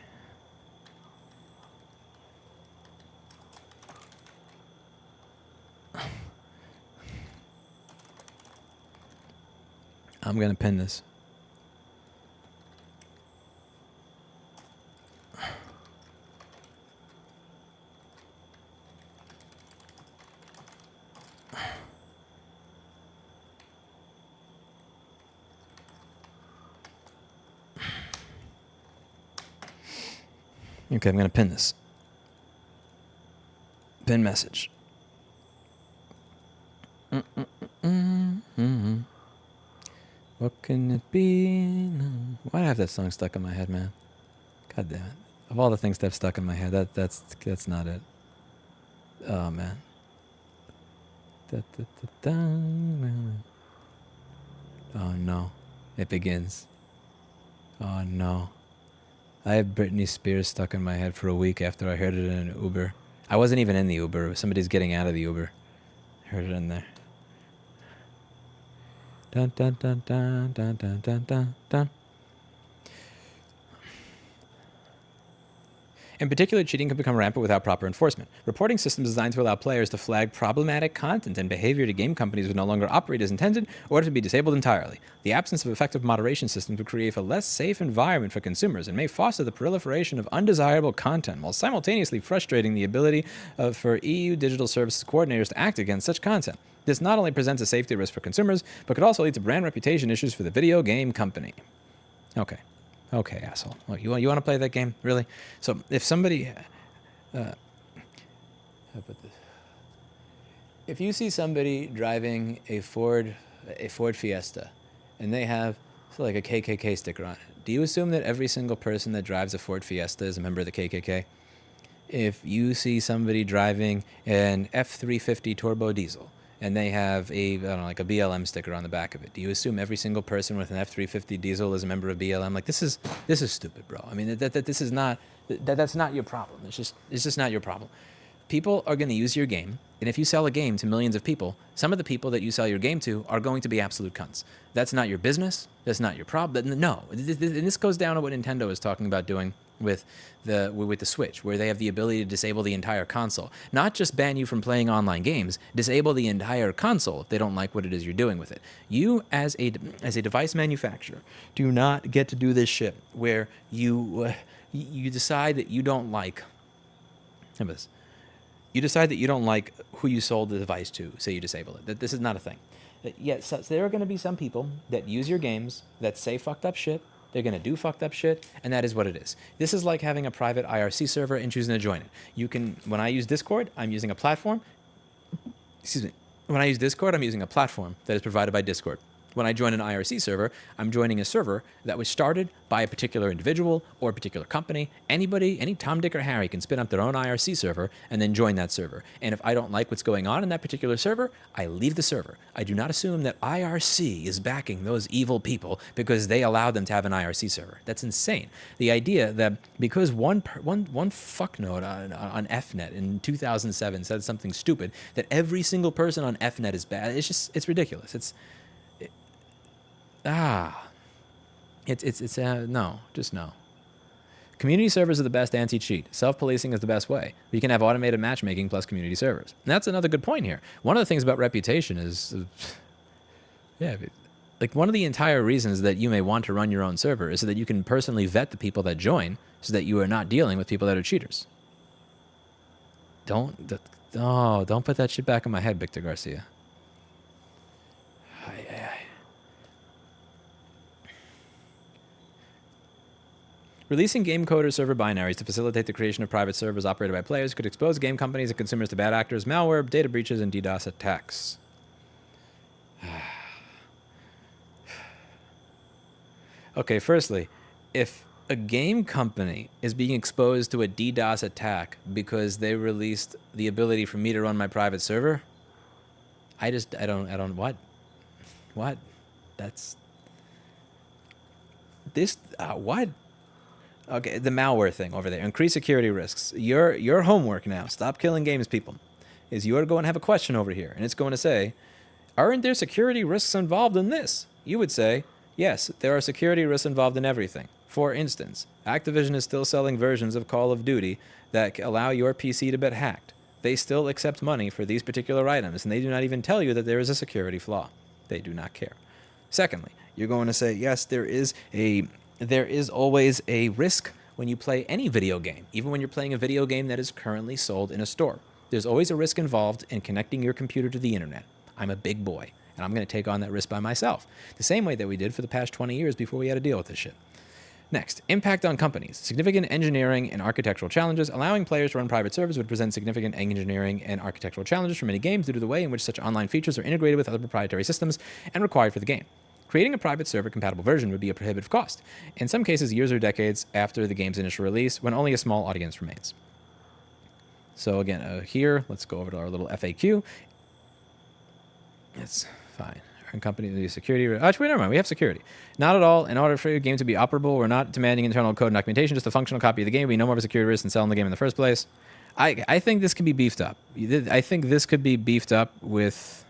S1: I'm going to pin this. Okay, I'm going to pin this. Pin message. What can it be? Why do I have that song stuck in my head, man? God damn it. Of all the things that have stuck in my head, that's not it. Oh, man. Oh, no. It begins. Oh, no. I have Britney Spears stuck in my head for a week after I heard it in an Uber. I wasn't even in the Uber. Somebody's getting out of the Uber. I heard it in there. Dun, dun, dun, dun, dun, dun, dun, dun, dun. In particular, cheating can become rampant without proper enforcement. Reporting systems designed to allow players to flag problematic content and behavior to game companies would no longer operate as intended or to be disabled entirely. The absence of effective moderation systems would create a less safe environment for consumers and may foster the proliferation of undesirable content while simultaneously frustrating the ability for EU digital services coordinators to act against such content. This not only presents a safety risk for consumers, but could also lead to brand reputation issues for the video game company. Okay. Okay, asshole. Oh, you want to play that game? Really? So if somebody... how about this? If you see somebody driving a Ford Fiesta, and they have like a KKK sticker on it, do you assume that every single person that drives a Ford Fiesta is a member of the KKK? If you see somebody driving an F-350 turbo diesel, and they have like a BLM sticker on the back of it, do you assume every single person with an F-350 diesel is a member of BLM? Like, this is stupid, bro. I mean, this is not, that's not your problem. It's just not your problem. People are going to use your game, and if you sell a game to millions of people, some of the people that you sell your game to are going to be absolute cunts. That's not your business. That's not your problem. No, and this goes down to what Nintendo is talking about doing with the Switch, where they have the ability to disable the entire console. Not just ban you from playing online games, disable the entire console if they don't like what it is you're doing with it. You, as a device manufacturer, do not get to do this shit where you decide that you don't like... How about this? You decide that you don't like who you sold the device to, so you disable it. That this is not a thing. Yes, so there are going to be some people that use your games that say fucked up shit. They're going to do fucked up shit, and that is what it is. This is like having a private IRC server and choosing to join it. You can, when I use Discord, I'm using a platform. Excuse me. When I use Discord, I'm using a platform that is provided by Discord. When I join an IRC server, I'm joining a server that was started by a particular individual or a particular company. Anybody, any Tom, Dick, or Harry can spin up their own IRC server and then join that server. And if I don't like what's going on in that particular server, I leave the server. I do not assume that IRC is backing those evil people because they allowed them to have an IRC server. That's insane. The idea that because one fucknode on FNet in 2007 said something stupid, that every single person on FNet is bad, it's ridiculous. No, just no. Community servers are the best anti-cheat. Self-policing is the best way. You can have automated matchmaking plus community servers. And that's another good point here. One of the things about reputation is, like one of the entire reasons that you may want to run your own server is so that you can personally vet the people that join so that you are not dealing with people that are cheaters. Don't put that shit back in my head, Victor Garcia.
S2: Releasing game code or server binaries to facilitate the creation of private servers operated by players could expose game companies and consumers to bad actors, malware, data breaches, and DDoS attacks. Okay, firstly, if a game company is being exposed to a DDoS attack because they released the ability for me to run my private server, I don't, what? That's, this, what? Okay, the malware thing over there. Increase security risks. Your homework now, Stop Killing Games people, is you are going to have a question over here, and it's going to say, aren't there security risks involved in this? You would say, yes, there are security risks involved in everything. For instance, Activision is still selling versions of Call of Duty that allow your PC to get hacked. They still accept money for these particular items, and they do not even tell you that there is a security flaw. They do not care. Secondly, you're going to say, yes, there is always a risk when you play any video game, even when you're playing a video game that is currently sold in a store. There's always a risk involved in connecting your computer to the internet. I'm a big boy, and I'm going to take on that risk by myself, the same way that we did for the past 20 years before we had to deal with this shit. Next, impact on companies. Significant engineering and architectural challenges. Allowing players to run private servers would present significant engineering and architectural challenges for many games due to the way in which such online features are integrated with other proprietary systems and required for the game. Creating a private server-compatible version would be a prohibitive cost, in some cases years or decades after the game's initial release, when only a small audience remains. So again, here, let's go over to our little FAQ. It's fine. And company the security. Actually, never mind. We have security. Not at all. In order for your game to be operable, we're not demanding internal code and documentation. Just a functional copy of the game. We no more of a security risk than selling the game in the first place. I think this can be beefed up. I think this could be beefed up with.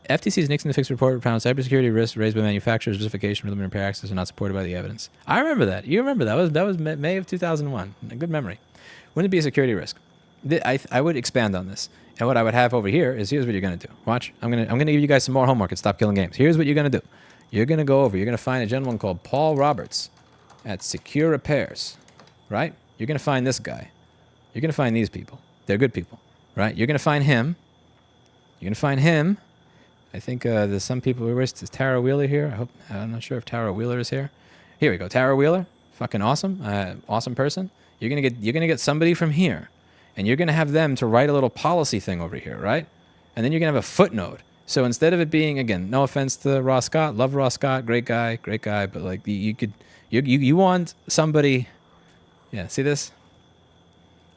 S2: FTC's Nixon Fix report found cybersecurity risks raised by manufacturers' justification for limited repair access are not supported by the evidence. I remember that. You remember that? That was May of 2001. A good memory. Wouldn't it be a security risk? I would expand on this. And what I would have over here is, here's what you're going to do. Watch. I'm going to give you guys some more homework at Stop Killing Games. Here's what you're going to do. You're going to go over. You're going to find a gentleman called Paul Roberts at Secure Repairs, right? You're going to find this guy. You're going to find these people. They're good people, right? You're going to find him. You're going to find him. I think there's some people. Is Tara Wheeler here? I'm not sure if Tara Wheeler is here. Here we go. Tara Wheeler. Fucking awesome. Awesome person. You're going to get somebody from here. And you're going to have them to write a little policy thing over here, right? And then you're going to have a footnote. So instead of it being, again, no offense to Ross Scott, love Ross Scott, great guy, but like you want somebody, yeah, see this?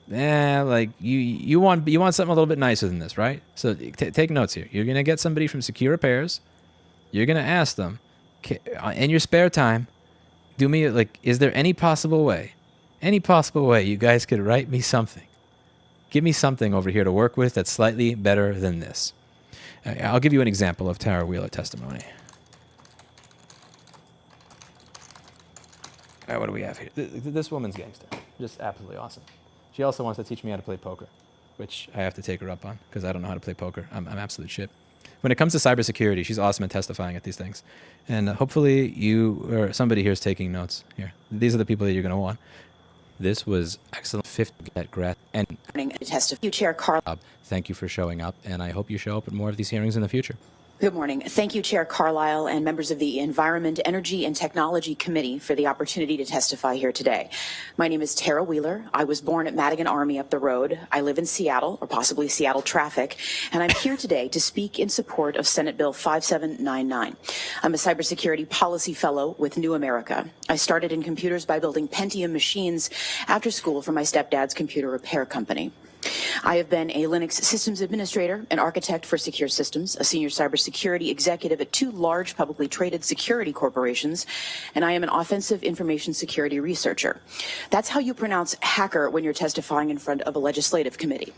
S2: Yeah, like you want something a little bit nicer than this, right? So take notes here. You're going to get somebody from Secure Repairs. You're going to ask them, in your spare time, do me, like, is there any possible way you guys could write me something? Give me something over here to work with that's slightly better than this. I'll give you an example of Tara Wheeler testimony. All right, what do we have here? This woman's gangster. Just absolutely awesome. She also wants to teach me how to play poker, which I have to take her up on because I don't know how to play poker. I'm absolute shit. When it comes to cybersecurity, she's awesome at testifying at these things. And hopefully you or somebody here is taking notes. Here, these are the people that you're going to want. This was excellent. 50 at Grass and
S3: you, Chair Carl.
S2: Thank you for showing up, and I hope you show up at more of these hearings in the future.
S3: Good morning. Thank you, Chair Carlisle and members of the Environment, Energy, and Technology Committee for the opportunity to testify here today. My name is Tara Wheeler. I was born at Madigan Army up the road. I live in Seattle, or possibly Seattle traffic, and I'm here today to speak in support of Senate Bill 5799. I'm a cybersecurity policy fellow with New America. I started in computers by building Pentium machines after school for my stepdad's computer repair company. I have been a Linux systems administrator, an architect for secure systems, a senior cybersecurity executive at 2 large publicly traded security corporations, and I am an offensive information security researcher. That's how you pronounce hacker when you're testifying in front of a legislative committee.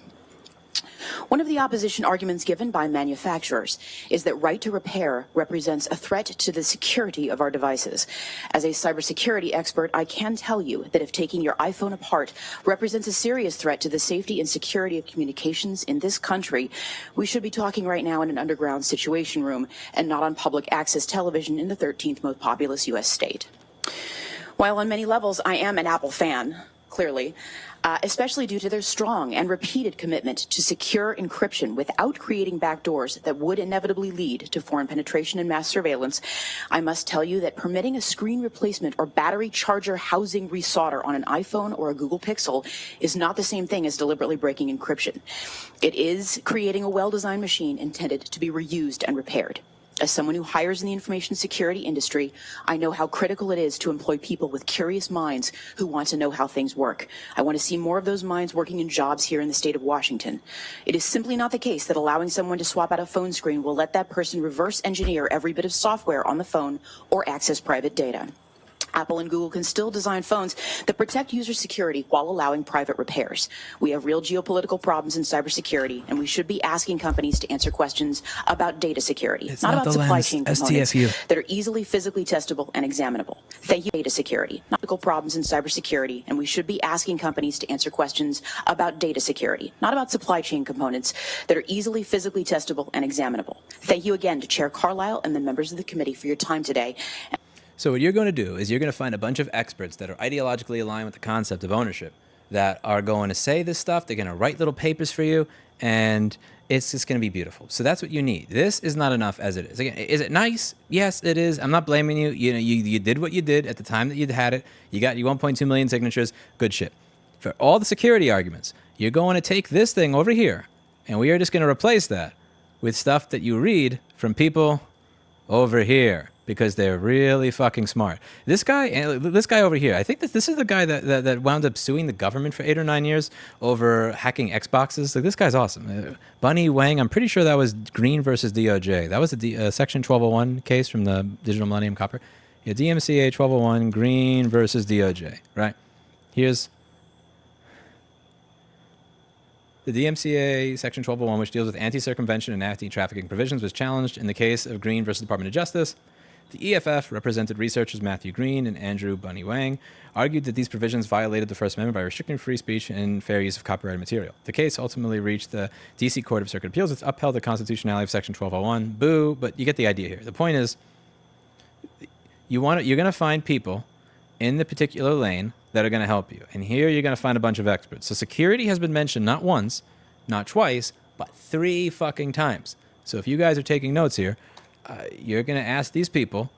S3: One of the opposition arguments given by manufacturers is that right to repair represents a threat to the security of our devices. As a cybersecurity expert, I can tell you that if taking your iPhone apart represents a serious threat to the safety and security of communications in this country, we should be talking right now in an underground situation room and not on public access television in the 13th most populous U.S. state. While on many levels I am an Apple fan, clearly, especially due to their strong and repeated commitment to secure encryption without creating backdoors that would inevitably lead to foreign penetration and mass surveillance. I must tell you that permitting a screen replacement or battery charger housing resolder on an iPhone or a Google Pixel is not the same thing as deliberately breaking encryption. It is creating a well-designed machine intended to be reused and repaired. As someone who hires in the information security industry, I know how critical it is to employ people with curious minds who want to know how things work. I want to see more of those minds working in jobs here in the state of Washington. It is simply not the case that allowing someone to swap out a phone screen will let that person reverse engineer every bit of software on the phone or access private data. Apple and Google can still design phones that protect user security while allowing private repairs. We have real geopolitical problems in cybersecurity, and we should be asking companies to answer questions about data security, not about supply chain components that are easily physically testable and examinable. Thank you, data security. Not critical problems in cybersecurity, and we should be asking companies to answer questions about data security, not about supply chain components that are easily physically testable and examinable. Thank you again to Chair Carlisle and the members of the committee for your time today.
S1: So what you're going to do is you're going to find a bunch of experts that are ideologically aligned with the concept of ownership that are going to say this stuff. They're going to write little papers for you, and it's just going to be beautiful. So that's what you need. This is not enough as it is. Again, is it nice? Yes, it is. I'm not blaming you. You know, you did what you did at the time that you had it. You got your 1.2 million signatures. Good shit. For all the security arguments, you're going to take this thing over here, and we are just going to replace that with stuff that you read from people over here, because they're really fucking smart. This guy over here, I think that this is the guy that wound up suing the government for 8 or 9 years over hacking Xboxes. Like, this guy's awesome. Bunny Wang, I'm pretty sure that was Green versus DOJ. That was a Section 1201 case from the Digital Millennium Copper. Yeah, DMCA 1201, Green versus DOJ, right? Here's the DMCA Section 1201, which deals with anti-circumvention and anti-trafficking provisions, was challenged in the case of Green versus Department of Justice. The EFF, represented researchers Matthew Green and Andrew Bunny Wang, argued that these provisions violated the First Amendment by restricting free speech and fair use of copyrighted material. The case ultimately reached the D.C. Court of Circuit Appeals, which upheld the constitutionality of Section 1201. Boo, but you get the idea here. The point is, you're going to find people in the particular lane that are going to help you. And here you're going to find a bunch of experts. So security has been mentioned not once, not twice, but 3 fucking times. So if you guys are taking notes here, you're going to ask these people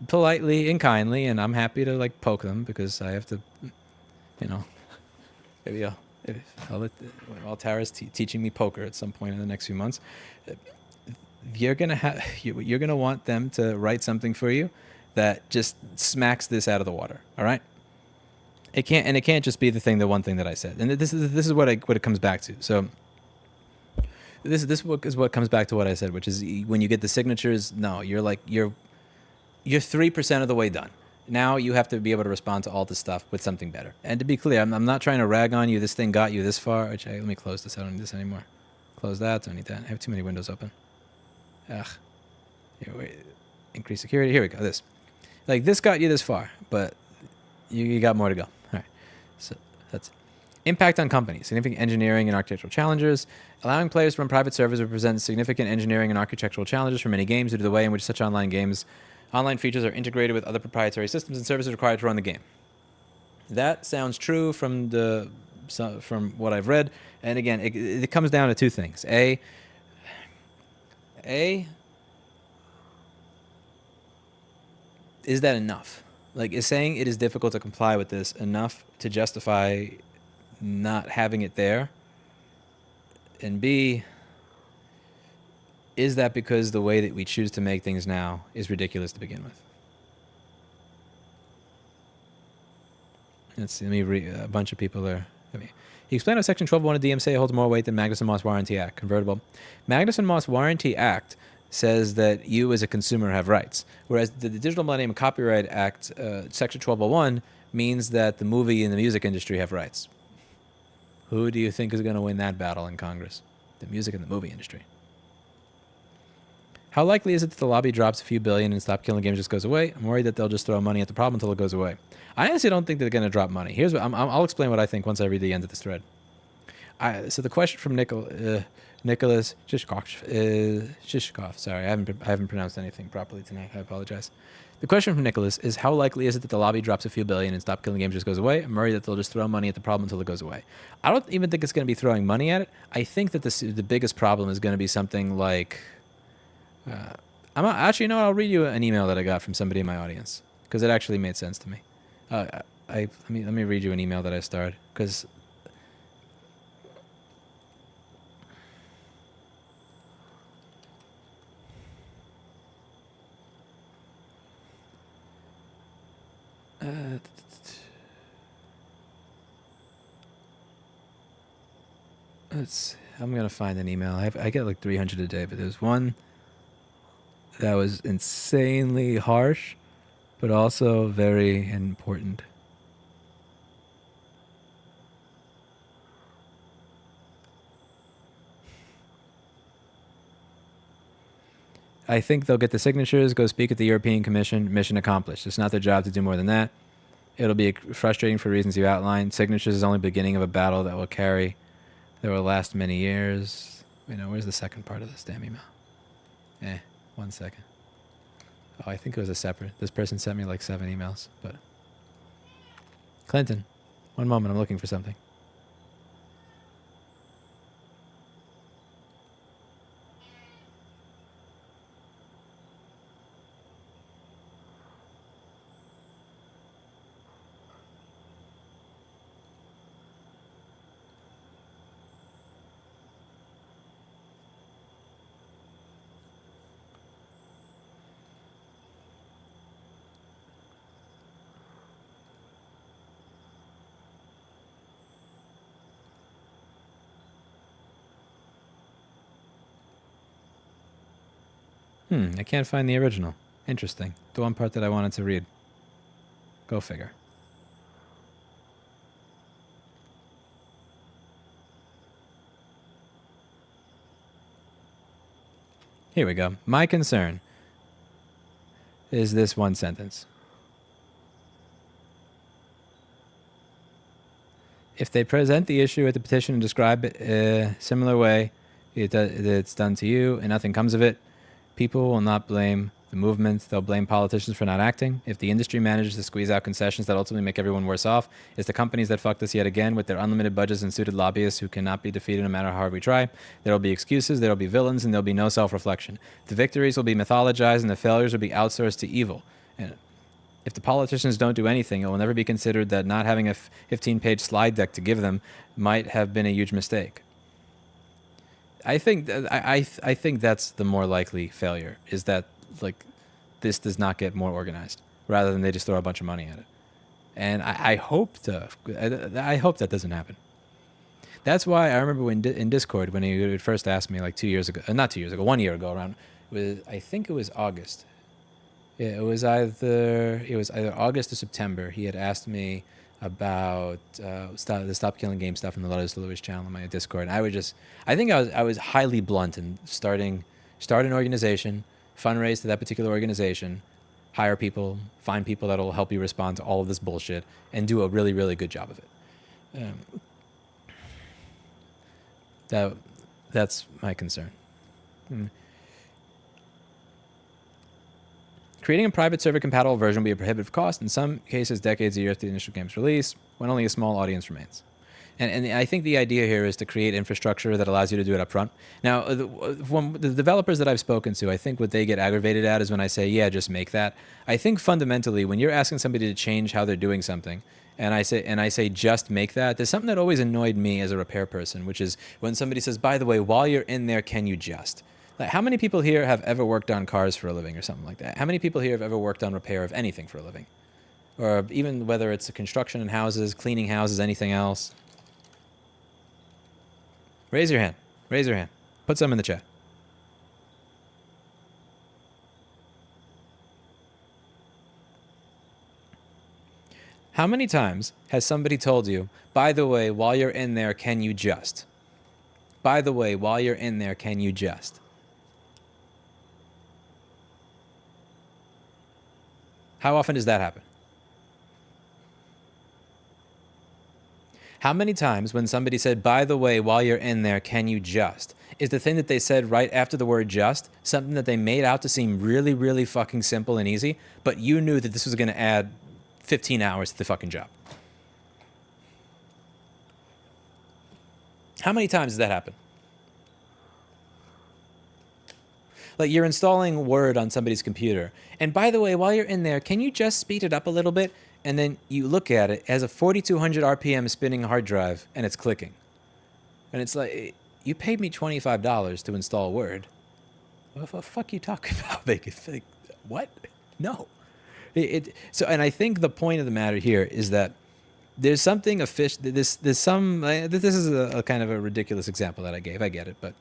S1: politely and kindly, and I'm happy to like poke them because I have to, you know, maybe I'll let Tara's teaching me poker at some point in the next few months. You're going to want them to write something for you that just smacks this out of the water. All right. It can't just be the one thing that I said. And this is what it comes back to. So this is what comes back to what I said, which is when you get the signatures, no, you're 3% of the way done. Now you have to be able to respond to all this stuff with something better. And to be clear, I'm not trying to rag on you. This thing got you this far. Let me close this. I don't need this anymore. Close that. Don't need that. I have too many windows open. Ugh. Here, wait. Increase security. Here we go. This got you this far, but you got more to go. All right. So that's it. Impact on companies, significant engineering and architectural challenges. Allowing players to run private servers would present significant engineering and architectural challenges for many games due to the way in which such online features are integrated with other proprietary systems and services required to run the game. That sounds true from what I've read. And again, it comes down to 2 things. A, is that enough? Like, is saying it is difficult to comply with this enough to justify not having it there? And B, is that because the way that we choose to make things now is ridiculous to begin with? Let's see, let me read. A bunch of people are. He explained how Section 1201 of DMCA holds more weight than Magnuson-Moss Warranty Act. Convertible. Magnuson-Moss Warranty Act says that you as a consumer have rights, whereas the Digital Millennium Copyright Act, Section 1201, means that the movie and the music industry have rights. Who do you think is going to win that battle in Congress? The music and the movie industry. How likely is it that the lobby drops a few billion and StopKillingGames just goes away? I'm worried that they'll just throw money at the problem until it goes away. I honestly don't think they're going to drop money. I'll explain what I think once I read the end of this thread. So the question from Nicholas Shishkov. Sorry, I haven't pronounced anything properly tonight. I apologize. The question from Nicholas is, how likely is it that the lobby drops a few billion and Stop Killing Games just goes away? I'm worried that they'll just throw money at the problem until it goes away. I don't even think it's going to be throwing money at it. I think that the biggest problem is going to be something like... actually, you know what? I'll read you an email that I got from somebody in my audience, because it actually made sense to me. Let me read you an email that I starred, because... I'm gonna find an email. I get like 300 a day, but there's one that was insanely harsh, but also very important. I think they'll get the signatures, go speak at the European Commission, mission accomplished. It's not their job to do more than that. It'll be frustrating for reasons you outlined. Signatures is only the beginning of a battle that will last many years. Wait, no, where's the second part of this damn email? 1 second. Oh, I think it was a separate. This person sent me like 7 emails, but... Clinton, one moment, I'm looking for something. I can't find the original. Interesting. The one part that I wanted to read. Go figure. Here we go. My concern is this one sentence. If they present the issue at the petition and describe it a similar way it's done to you and nothing comes of it, people will not blame the movement. They'll blame politicians for not acting. If the industry manages to squeeze out concessions that ultimately make everyone worse off, it's the companies that fucked us yet again with their unlimited budgets and suited lobbyists who cannot be defeated no matter how hard we try. There'll be excuses, there'll be villains, and there'll be no self-reflection. The victories will be mythologized and the failures will be outsourced to evil. And if the politicians don't do anything, it will never be considered that not having a 15-page slide deck to give them might have been a huge mistake. I think that's the more likely failure, is that like this does not get more organized rather than they just throw a bunch of money at it. And I hope that doesn't happen. That's why I remember when in Discord when he would first ask me like 2 years ago, not 2 years ago, 1 year ago around, I think it was August. Yeah, it was either August or September. He had asked me about the Stop Killing Game stuff in the Lotus Lewis channel on my Discord. And I was highly blunt in start an organization, fundraise to that particular organization, hire people, find people that will help you respond to all of this bullshit, and do a really, really good job of it. That's my concern. Creating a private server compatible version will be a prohibitive cost, in some cases decades a year after the initial game's release, when only a small audience remains. And I think the idea here is to create infrastructure that allows you to do it up front. Now, the developers that I've spoken to, I think what they get aggravated at is when I say, yeah, just make that. I think fundamentally, when you're asking somebody to change how they're doing something, and I say just make that, there's something that always annoyed me as a repair person, which is when somebody says, by the way, while you're in there, can you just? Like, how many people here have ever worked on cars for a living or something like that? How many people here have ever worked on repair of anything for a living? Or even whether it's construction in houses, cleaning houses, anything else? Raise your hand. Raise your hand. Put some in the chat. How many times has somebody told you, by the way, while you're in there, can you just? By the way, while you're in there, can you just? How often does that happen? How many times when somebody said, by the way, while you're in there, can you just? Is the thing that they said right after the word just something that they made out to seem really, really fucking simple and easy, but you knew that this was going to add 15 hours to the fucking job? How many times does that happen? Like you're installing Word on somebody's computer. And by the way, while you're in there, can you just speed it up a little bit? And then you look at it as a 4,200 RPM spinning hard drive and it's clicking. And it's like, you paid me $25 to install Word. What the fuck are you talking about? Like, what? No. So, and I think the point of the matter here is that there's something this is a kind of a ridiculous example that I gave. I get it, but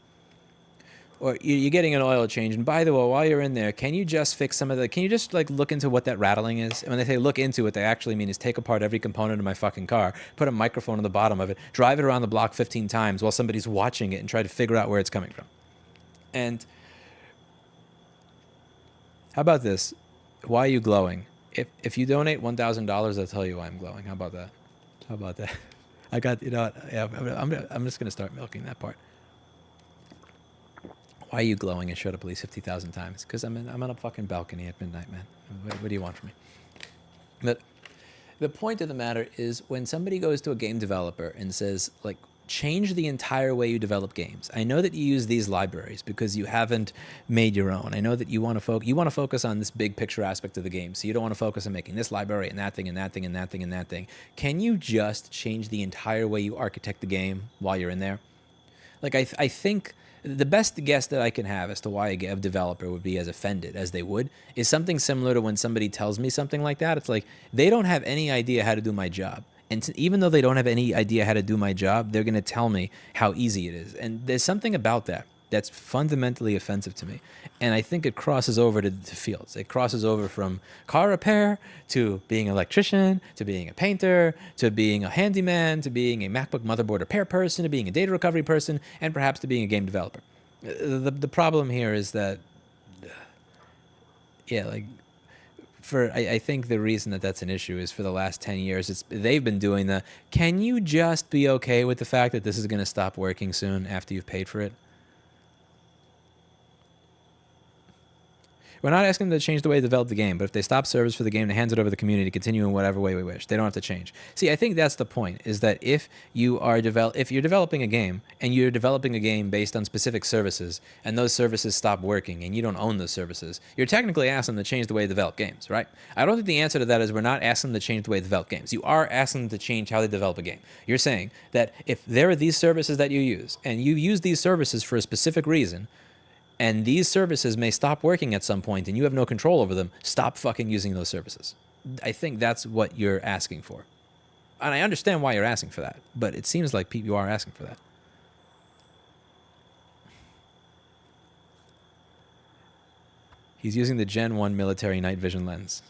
S1: or you're getting an oil change, and by the way, while you're in there, can you just fix can you just like look into what that rattling is? And when they say look into it, they actually mean is take apart every component of my fucking car, put a microphone on the bottom of it, drive it around the block 15 times while somebody's watching it and try to figure out where it's coming from. And how about this? Why are you glowing? If you donate $1,000, I'll tell you why I'm glowing. How about that? How about that? I got, yeah, I'm just going to start milking that part. Why are you glowing and showed up at least 50,000 times? Because I'm on a fucking balcony at midnight, man. What do you want from me? But the point of the matter is when somebody goes to a game developer and says, like, change the entire way you develop games. I know that you use these libraries because you haven't made your own. I know that you want to focus on this big picture aspect of the game. So you don't want to focus on making this library and that thing and that thing and that thing and that thing. Can you just change the entire way you architect the game while you're in there? Like, I think the best guess that I can have as to why a developer would be as offended as they would is something similar to when somebody tells me something like that. It's like, they don't have any idea how to do my job. And even though they don't have any idea how to do my job, they're going to tell me how easy it is. And there's something about that that's fundamentally offensive to me. And I think it crosses over to fields. It crosses over from car repair to being an electrician, to being a painter, to being a handyman, to being a MacBook motherboard repair person, to being a data recovery person, and perhaps to being a game developer. The problem here is that, yeah, like, I think the reason that that's an issue is for the last 10 years, they've been doing can you just be okay with the fact that this is going to stop working soon after you've paid for it? We're not asking them to change the way they develop the game, but if they stop service for the game, they hand it over to the community to continue in whatever way we wish. They don't have to change. See, I think that's the point, is that if you're developing a game, and you're developing a game based on specific services, and those services stop working, and you don't own those services, you're technically asking them to change the way they develop games, right? I don't think the answer to that is we're not asking them to change the way they develop games. You are asking them to change how they develop a game. You're saying that if there are these services that you use, and you use these services for a specific reason, and these services may stop working at some point and you have no control over them, stop fucking using those services. I think that's what you're asking for. And I understand why you're asking for that, but it seems like you are asking for that. He's using the Gen 1 military night vision lens.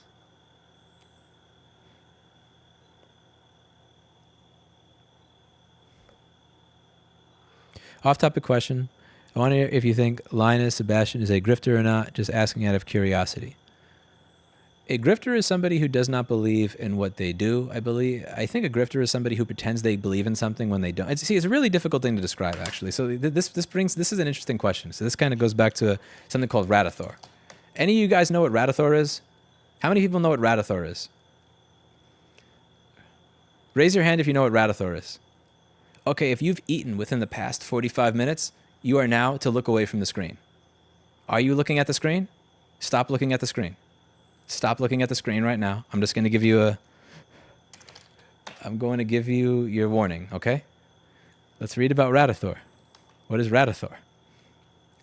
S1: Off-topic question. I wonder if you think Linus Sebastian is a grifter or not, just asking out of curiosity. A grifter is somebody who does not believe in what they do, I believe. I think a grifter is somebody who pretends they believe in something when they don't. It's a really difficult thing to describe, actually. So this is an interesting question. So this kind of goes back to something called Radathor. Any of you guys know what Radathor is? How many people know what Radathor is? Raise your hand if you know what Radathor is. Okay, if you've eaten within the past 45 minutes, you are now to look away from the screen. Are you looking at the screen? Stop looking at the screen. Stop looking at the screen right now. I'm just going to give you your warning, okay? Let's read about Radathor. What is Radathor?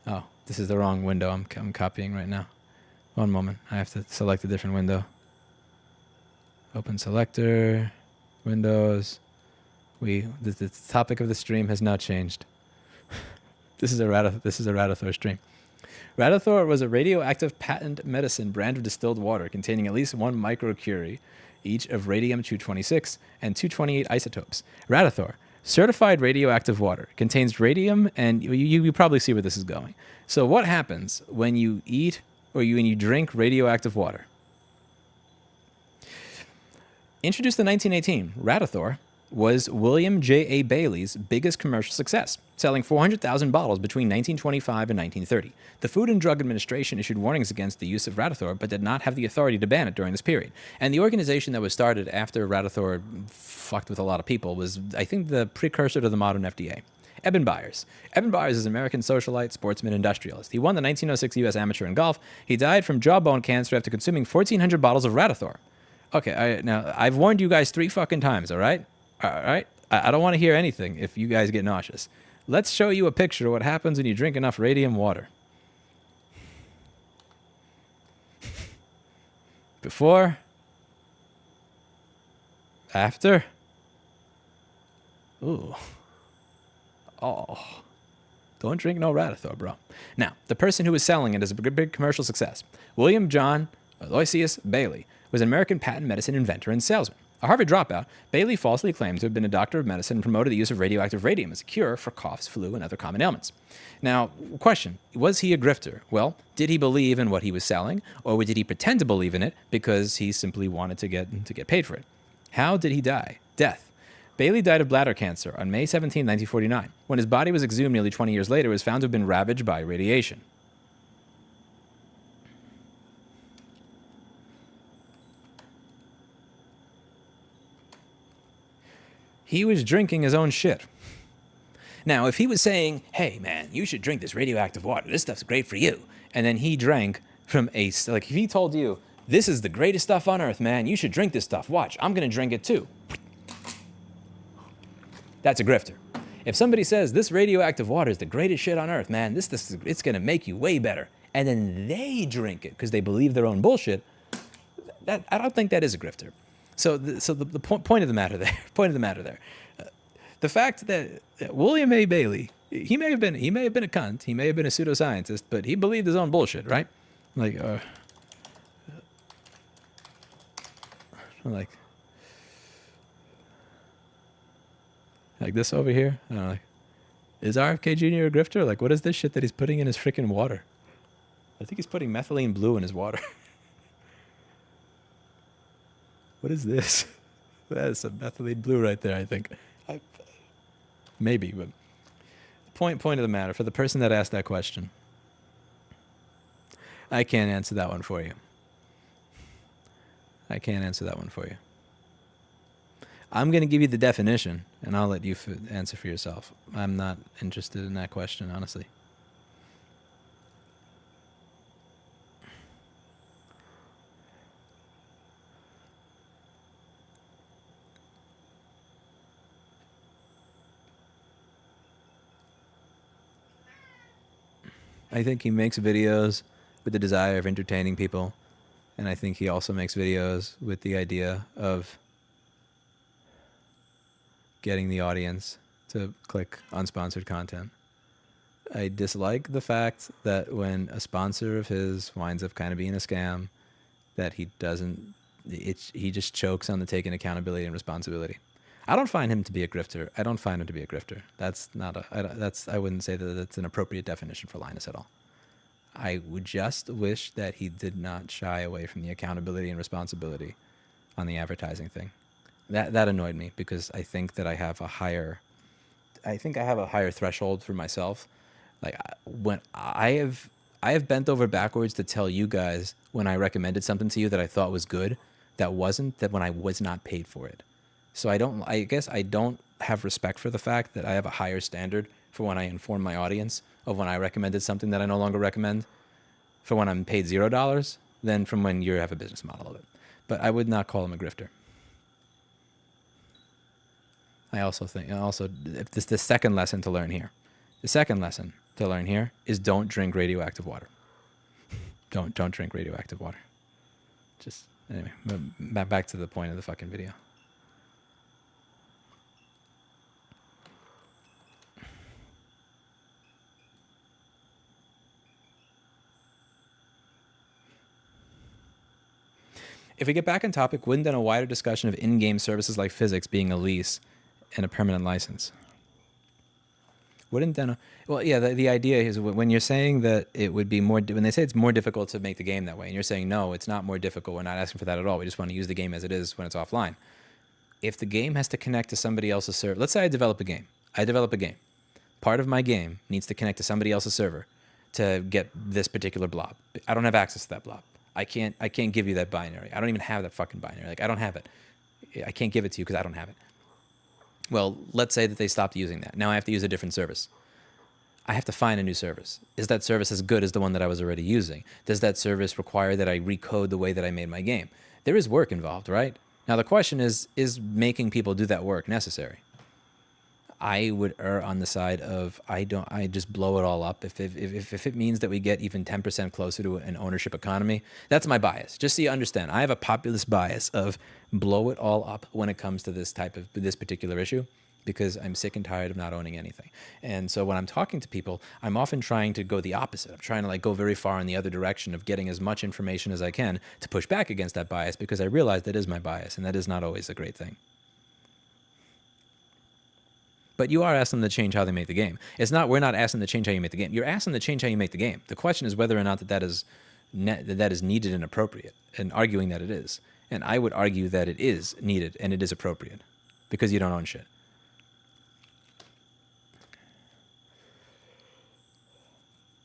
S1: Oh, this is the wrong window I'm copying right now. One moment. I have to select a different window. Open selector, Windows. The topic of the stream has not changed. This is a Radathor stream. Radathor was a radioactive patent medicine brand of distilled water containing at least 1 microcurie each of radium-226 and 228 isotopes. Radathor, certified radioactive water, contains radium, and you probably see where this is going. So what happens when you eat or when you drink radioactive water? Introduced in 1918, Radathor was William J.A. Bailey's biggest commercial success, selling 400,000 bottles between 1925 and 1930. The Food and Drug Administration issued warnings against the use of Radithor, but did not have the authority to ban it during this period. And the organization that was started after Radithor fucked with a lot of people was, I think, the precursor to the modern FDA. Eben Byers. Eben Byers is an American socialite, sportsman, industrialist. He won the 1906 U.S. Amateur in golf. He died from jawbone cancer after consuming 1,400 bottles of Radithor. Okay, now, I've warned you guys 3 fucking times, all right? All right? I don't want to hear anything if you guys get nauseous. Let's show you a picture of what happens when you drink enough radium water. Before. After. Ooh. Oh. Don't drink no Radithor, bro. Now, the person who was selling it is a big commercial success. William John Aloysius Bailey was an American patent medicine inventor and salesman. A Harvard dropout, Bailey falsely claimed to have been a doctor of medicine and promoted the use of radioactive radium as a cure for coughs, flu, and other common ailments. Now, question, was he a grifter? Well, did he believe in what he was selling, or did he pretend to believe in it because he simply wanted to get paid for it? How did he die? Death. Bailey died of bladder cancer on May 17, 1949. When his body was exhumed nearly 20 years later, it was found to have been ravaged by radiation. He was drinking his own shit. Now, if he was saying, hey, man, you should drink this radioactive water. This stuff's great for you. And then he drank from like, if he told you, this is the greatest stuff on earth, man. You should drink this stuff. Watch, I'm going to drink it too. That's a grifter. If somebody says, this radioactive water is the greatest shit on earth, man, it's going to make you way better. And then they drink it because they believe their own bullshit. I don't think that is a grifter. So the point of the matter there, the fact that William A. Bailey, he may have been a cunt, he may have been a pseudoscientist, but he believed his own bullshit, right? Like this over here. I don't know, is RFK Jr. a grifter? Like, what is this shit that he's putting in his freaking water? I think he's putting methylene blue in his water. What is this? That is some methylene blue right there, I think. Maybe, but point of the matter, for the person that asked that question, I can't answer that one for you. I can't answer that one for you. I'm going to give you the definition, and I'll let you answer for yourself. I'm not interested in that question, honestly. I think he makes videos with the desire of entertaining people, and I think he also makes videos with the idea of getting the audience to click on sponsored content. I dislike the fact that when a sponsor of his winds up kind of being a scam, that he just chokes on the taking accountability and responsibility. I don't find him to be a grifter. I wouldn't say that that's an appropriate definition for Linus at all. I would just wish that he did not shy away from the accountability and responsibility on the advertising thing. That annoyed me because I think that I have a higher threshold for myself. Like, when I have bent over backwards to tell you guys when I recommended something to you that I thought was good, that when I was not paid for it. So I guess I don't have respect for the fact that I have a higher standard for when I inform my audience of when I recommended something that I no longer recommend for when I'm paid $0 than from when you have a business model of it. But I would not call him a grifter. I also think, if this the second lesson to learn here. The second lesson to learn here is don't drink radioactive water. Don't drink radioactive water. Just, anyway, back to the point of the fucking video. If we get back on topic, wouldn't then a wider discussion of in-game services like physics being a lease and a permanent license? Wouldn't then... the idea is when you're saying that it would be more... When they say it's more difficult to make the game that way, and you're saying, no, it's not more difficult, we're not asking for that at all, we just want to use the game as it is when it's offline. if the game has to connect to somebody else's server, let's say I develop a game. Part of my game needs to connect to somebody else's server to get this particular blob. I don't have access to that blob. I can't give you that binary. I don't even have that fucking binary. Like, I don't have it. I can't give it to you because I don't have it. Well, let's say that they stopped using that. Now I have to use a different service. I have to find a new service. Is that service as good as the one that I was already using? Does that service require that I recode the way that I made my game? There is work involved, right? Now the question is making people do that work necessary? I would err on the side of I just blow it all up. If it means that we get even 10% closer to an ownership economy, that's my bias. Just so you understand, I have a populist bias of blow it all up when it comes to this particular issue, because I'm sick and tired of not owning anything. And so when I'm talking to people, I'm often trying to go the opposite. I'm trying to like go very far in the other direction of getting as much information as I can to push back against that bias, because I realize that is my bias, and that is not always a great thing. But you are asking them to change how they make the game. We're not asking them to change how you make the game. You're asking them to change how you make the game. The question is whether or not that is needed and appropriate, and arguing that it is. And I would argue that it is needed and it is appropriate, because you don't own shit.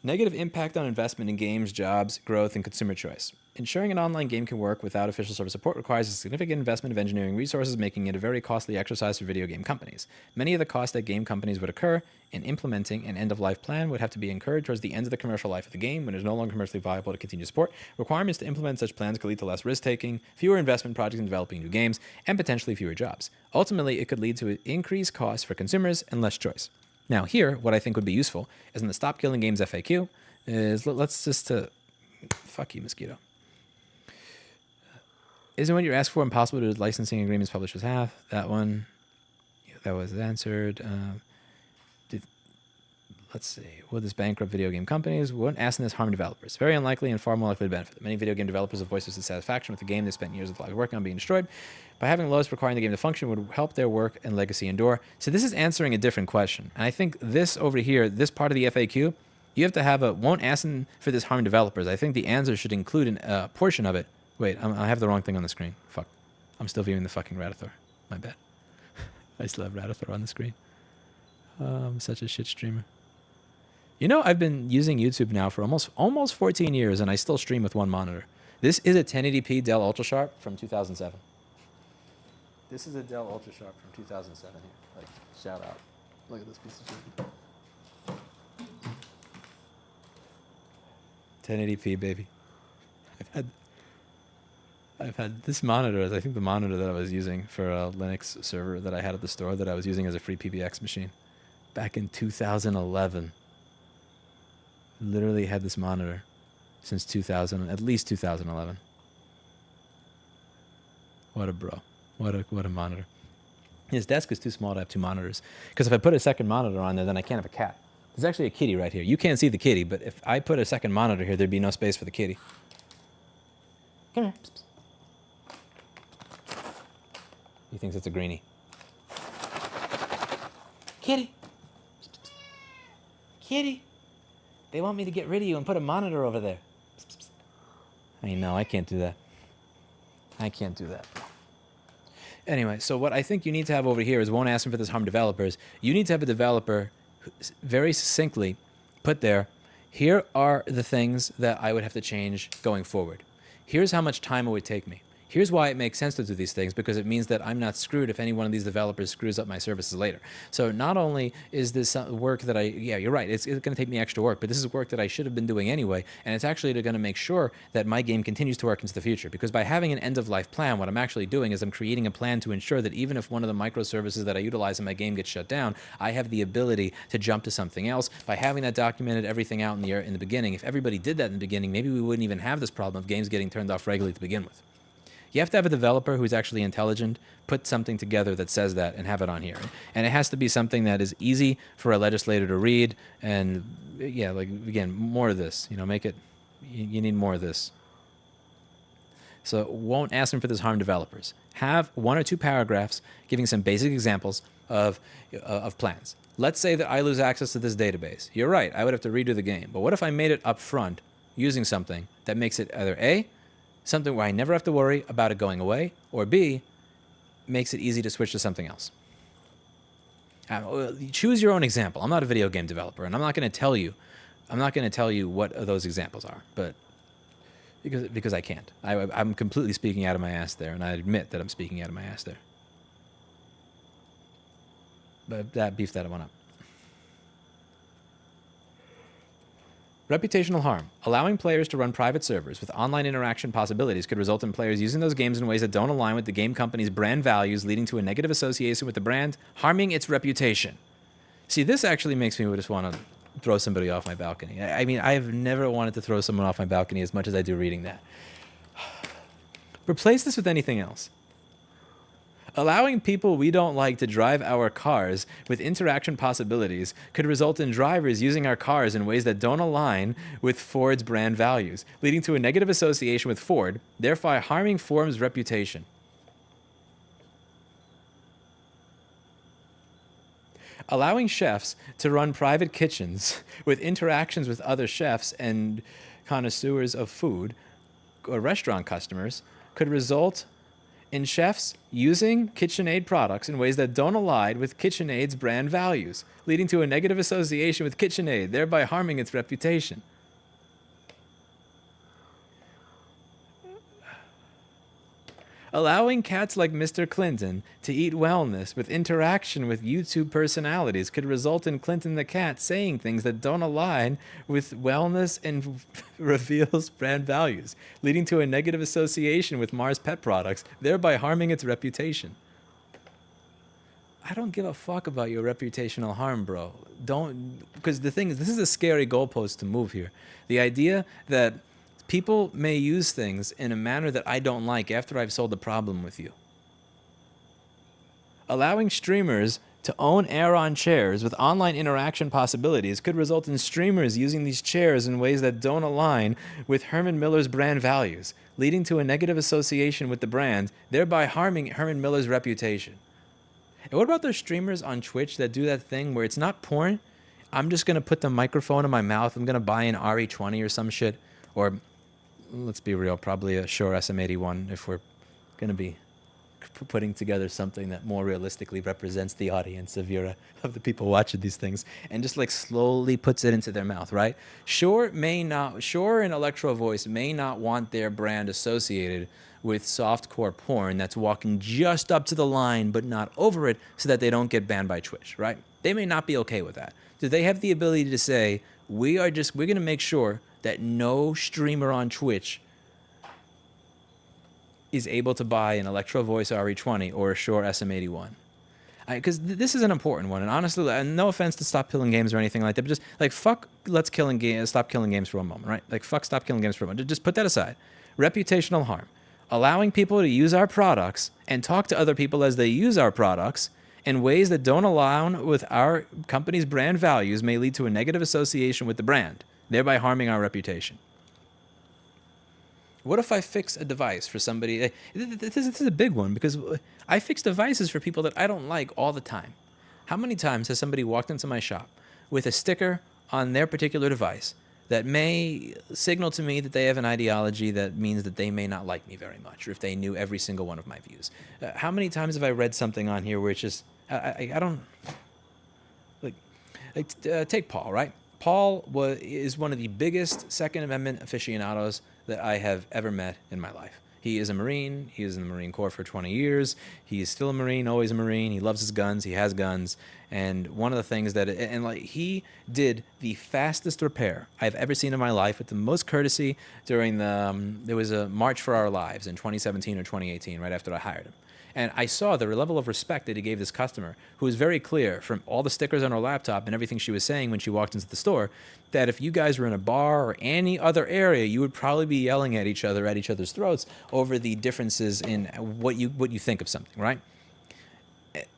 S1: Negative impact on investment in games, jobs, growth, and consumer choice. Ensuring an online game can work without official server support requires a significant investment of engineering resources, making it a very costly exercise for video game companies. Many of the costs that game companies would incur in implementing an end-of-life plan would have to be incurred towards the end of the commercial life of the game, when it is no longer commercially viable to continue support. Requirements to implement such plans could lead to less risk-taking, fewer investment projects in developing new games, and potentially fewer jobs. Ultimately, it could lead to increased costs for consumers and less choice. Now here, what I think would be useful is in the Stop Killing Games FAQ is, let's just, fuck you, mosquito. Isn't what you're asked for impossible to licensing agreements publishers have? That one, yeah, that was answered. Let's see. Will this bankrupt video game companies? Won't asking this harm developers? Very unlikely and far more likely to benefit them. Many video game developers have voiced their dissatisfaction with the game they spent years of life working on being destroyed. By having laws requiring the game to function would help their work and legacy endure. So this is answering a different question. And I think this over here, this part of the FAQ, you have to have won't asking for this harm developers. I think the answer should include a portion of it. Wait, I have the wrong thing on the screen. Fuck. I'm still viewing the fucking Radithor. My bad. I still have Radithor on the screen. I'm such a shit streamer. You know, I've been using YouTube now for almost 14 years, and I still stream with one monitor. This is a 1080p Dell UltraSharp from 2007. This is a Dell UltraSharp from 2007 here. Like, shout out. Look at this piece of shit. 1080p, baby. I've had this monitor, I think the monitor that I was using for a Linux server that I had at the store that I was using as a free PBX machine back in 2011. Literally had this monitor since at least 2011. What a bro. What a monitor. His desk is too small to have two monitors, because if I put a second monitor on there, then I can't have a cat. There's actually a kitty right here. You can't see the kitty, but if I put a second monitor here, there'd be no space for the kitty. Come here. He thinks it's a greenie. Kitty. Kitty. They want me to get rid of you and put a monitor over there. I know, I can't do that. I can't do that. Anyway, so what I think you need to have over here is won't ask them for this harm developers. You need to have a developer very succinctly put there, here are the things that I would have to change going forward. Here's how much time it would take me. Here's why it makes sense to do these things, because it means that I'm not screwed if any one of these developers screws up my services later. So not only is this work that yeah, you're right, it's going to take me extra work, but this is work that I should have been doing anyway, and it's actually going to make sure that my game continues to work into the future. Because by having an end-of-life plan, what I'm actually doing is I'm creating a plan to ensure that even if one of the microservices that I utilize in my game gets shut down, I have the ability to jump to something else. By having that documented everything out in the beginning, if everybody did that in the beginning, maybe we wouldn't even have this problem of games getting turned off regularly to begin with. You have to have a developer who's actually intelligent, put something together that says that, and have it on here. And it has to be something that is easy for a legislator to read. And yeah, like, again, more of this, make it, you need more of this. So won't ask them for this harm developers. Have 1 or 2 paragraphs giving some basic examples of plans. Let's say that I lose access to this database. You're right, I would have to redo the game. But what if I made it up front using something that makes it either A, something where I never have to worry about it going away, or B, makes it easy to switch to something else. Choose your own example. I'm not a video game developer, and I'm not going to tell you what those examples are, but because I can't. I'm completely speaking out of my ass there, and I admit that I'm speaking out of my ass there. But that beefed that one up. Reputational harm. Allowing players to run private servers with online interaction possibilities could result in players using those games in ways that don't align with the game company's brand values, leading to a negative association with the brand, harming its reputation. See, this actually makes me just want to throw somebody off my balcony. I mean, I've never wanted to throw someone off my balcony as much as I do reading that. Replace this with anything else. Allowing people we don't like to drive our cars with interaction possibilities could result in drivers using our cars in ways that don't align with Ford's brand values, leading to a negative association with Ford, thereby harming Ford's reputation. Allowing chefs to run private kitchens with interactions with other chefs and connoisseurs of food or restaurant customers could result in chefs using KitchenAid products in ways that don't align with KitchenAid's brand values, leading to a negative association with KitchenAid, thereby harming its reputation. Allowing cats like Mr. Clinton to eat wellness with interaction with YouTube personalities could result in Clinton the cat saying things that don't align with wellness and reveals brand values, leading to a negative association with Mars pet products, thereby harming its reputation. I don't give a fuck about your reputational harm, bro. Because the thing is, this is a scary goalpost to move here. The idea that people may use things in a manner that I don't like after I've solved the problem with you. Allowing streamers to own Aeron chairs with online interaction possibilities could result in streamers using these chairs in ways that don't align with Herman Miller's brand values, leading to a negative association with the brand, thereby harming Herman Miller's reputation. And what about those streamers on Twitch that do that thing where it's not porn? I'm just going to put the microphone in my mouth. I'm going to buy an RE20 or some shit. Or, let's be real, probably a Shure SM81 if we're going to be putting together something that more realistically represents the audience of the people watching these things, and just like slowly puts it into their mouth, right? Shure and Electro Voice may not want their brand associated with softcore porn that's walking just up to the line but not over it so that they don't get banned by Twitch, right? They may not be okay with that. Do they have the ability to say, we're going to make sure that no streamer on Twitch is able to buy an Electro Voice RE20 or a Shure SM81? Because this is an important one. And honestly, no offense to StopKillingGames or anything like that, but just like fuck StopKillingGames for a moment, right? Like fuck StopKillingGames for a moment. Just put that aside. Reputational harm. Allowing people to use our products and talk to other people as they use our products in ways that don't align with our company's brand values may lead to a negative association with the brand, thereby harming our reputation. What if I fix a device for somebody? This is a big one because I fix devices for people that I don't like all the time. How many times has somebody walked into my shop with a sticker on their particular device that may signal to me that they have an ideology that means that they may not like me very much, or if they knew every single one of my views? How many times have I read something on here where it's just, I don't, take Paul, right? Paul is one of the biggest Second Amendment aficionados that I have ever met in my life. He is a Marine. He was in the Marine Corps for 20 years. He is still a Marine, always a Marine. He loves his guns. He has guns. And one of the things he did the fastest repair I've ever seen in my life with the most courtesy during there was a March for Our Lives in 2017 or 2018, right after I hired him. And I saw the level of respect that he gave this customer, who was very clear from all the stickers on her laptop and everything she was saying when she walked into the store, that if you guys were in a bar or any other area, you would probably be yelling at each other's throats over the differences in what you think of something, right?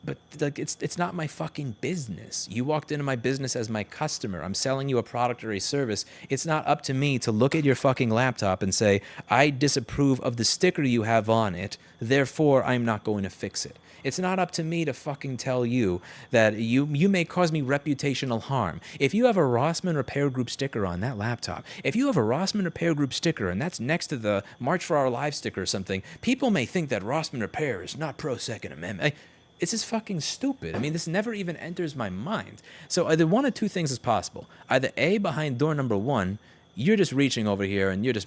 S1: But like it's not my fucking business. You walked into my business as my customer. I'm selling you a product or a service. It's not up to me to look at your fucking laptop and say, I disapprove of the sticker you have on it, therefore I'm not going to fix it.
S2: It's not up to me to fucking tell you that you may cause me reputational harm. If you have a Rossmann Repair Group sticker on that laptop, if you have a Rossmann Repair Group sticker and that's next to the March for Our Lives sticker or something, people may think that Rossmann Repair is not pro-Second Amendment. It's just fucking stupid. I mean, this never even enters my mind. So either one of two things is possible. Either A, behind door number one, you're just reaching over here and you're just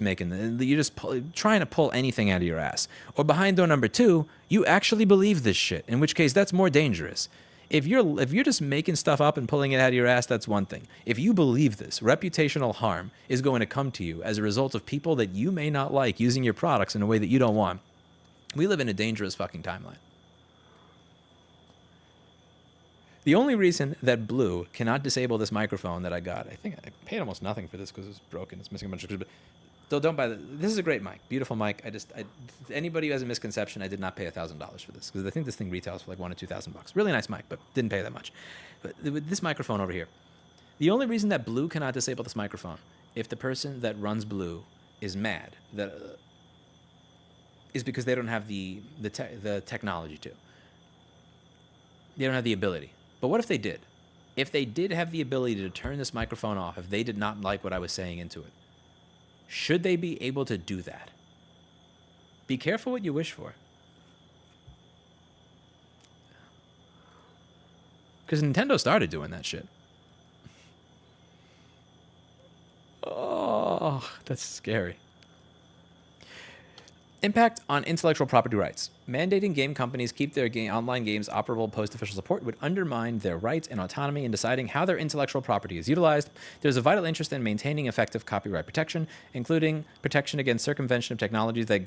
S2: trying to pull anything out of your ass. Or behind door number two, you actually believe this shit, in which case that's more dangerous. If you're just making stuff up and pulling it out of your ass, that's one thing. If you believe this, reputational harm is going to come to you as a result of people that you may not like using your products in a way that you don't want. We live in a dangerous fucking timeline. The only reason that Blue cannot disable this microphone that I got, I think I paid almost nothing for this because it's broken. It's missing a bunch of screws. But don't buy this is a great mic, beautiful mic. Anybody who has a misconception, I did not pay $1,000 for this because I think this thing retails for like $1,000 to $2,000. Really nice mic, but didn't pay that much. But with this microphone over here, the only reason that Blue cannot disable this microphone, if the person that runs Blue is mad, is because they don't have the technology to. They don't have the ability. But what if they did? If they did have the ability to turn this microphone off, if they did not like what I was saying into it, should they be able to do that? Be careful what you wish for. Because Nintendo started doing that shit. Oh, that's scary. Impact on intellectual property rights. Mandating game companies keep their online games operable post-official support would undermine their rights and autonomy in deciding how their intellectual property is utilized. There's a vital interest in maintaining effective copyright protection, including protection against circumvention of technologies that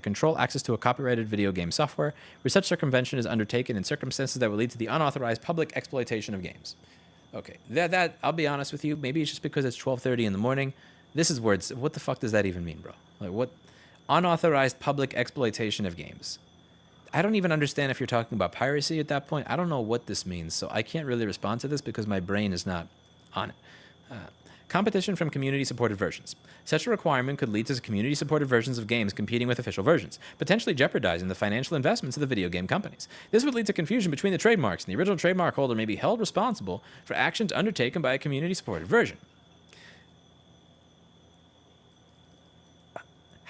S2: control access to a copyrighted video game software, where such circumvention is undertaken in circumstances that will lead to the unauthorized public exploitation of games. Okay, that I'll be honest with you, maybe it's just because it's 12:30 in the morning. This is words. What the fuck does that even mean, bro? Like what? Unauthorized public exploitation of games. I don't even understand if you're talking about piracy at that point. I don't know what this means, so I can't really respond to this because my brain is not on it. Competition from community-supported versions. Such a requirement could lead to community-supported versions of games competing with official versions, potentially jeopardizing the financial investments of the video game companies. This would lead to confusion between the trademarks, and the original trademark holder may be held responsible for actions undertaken by a community-supported version.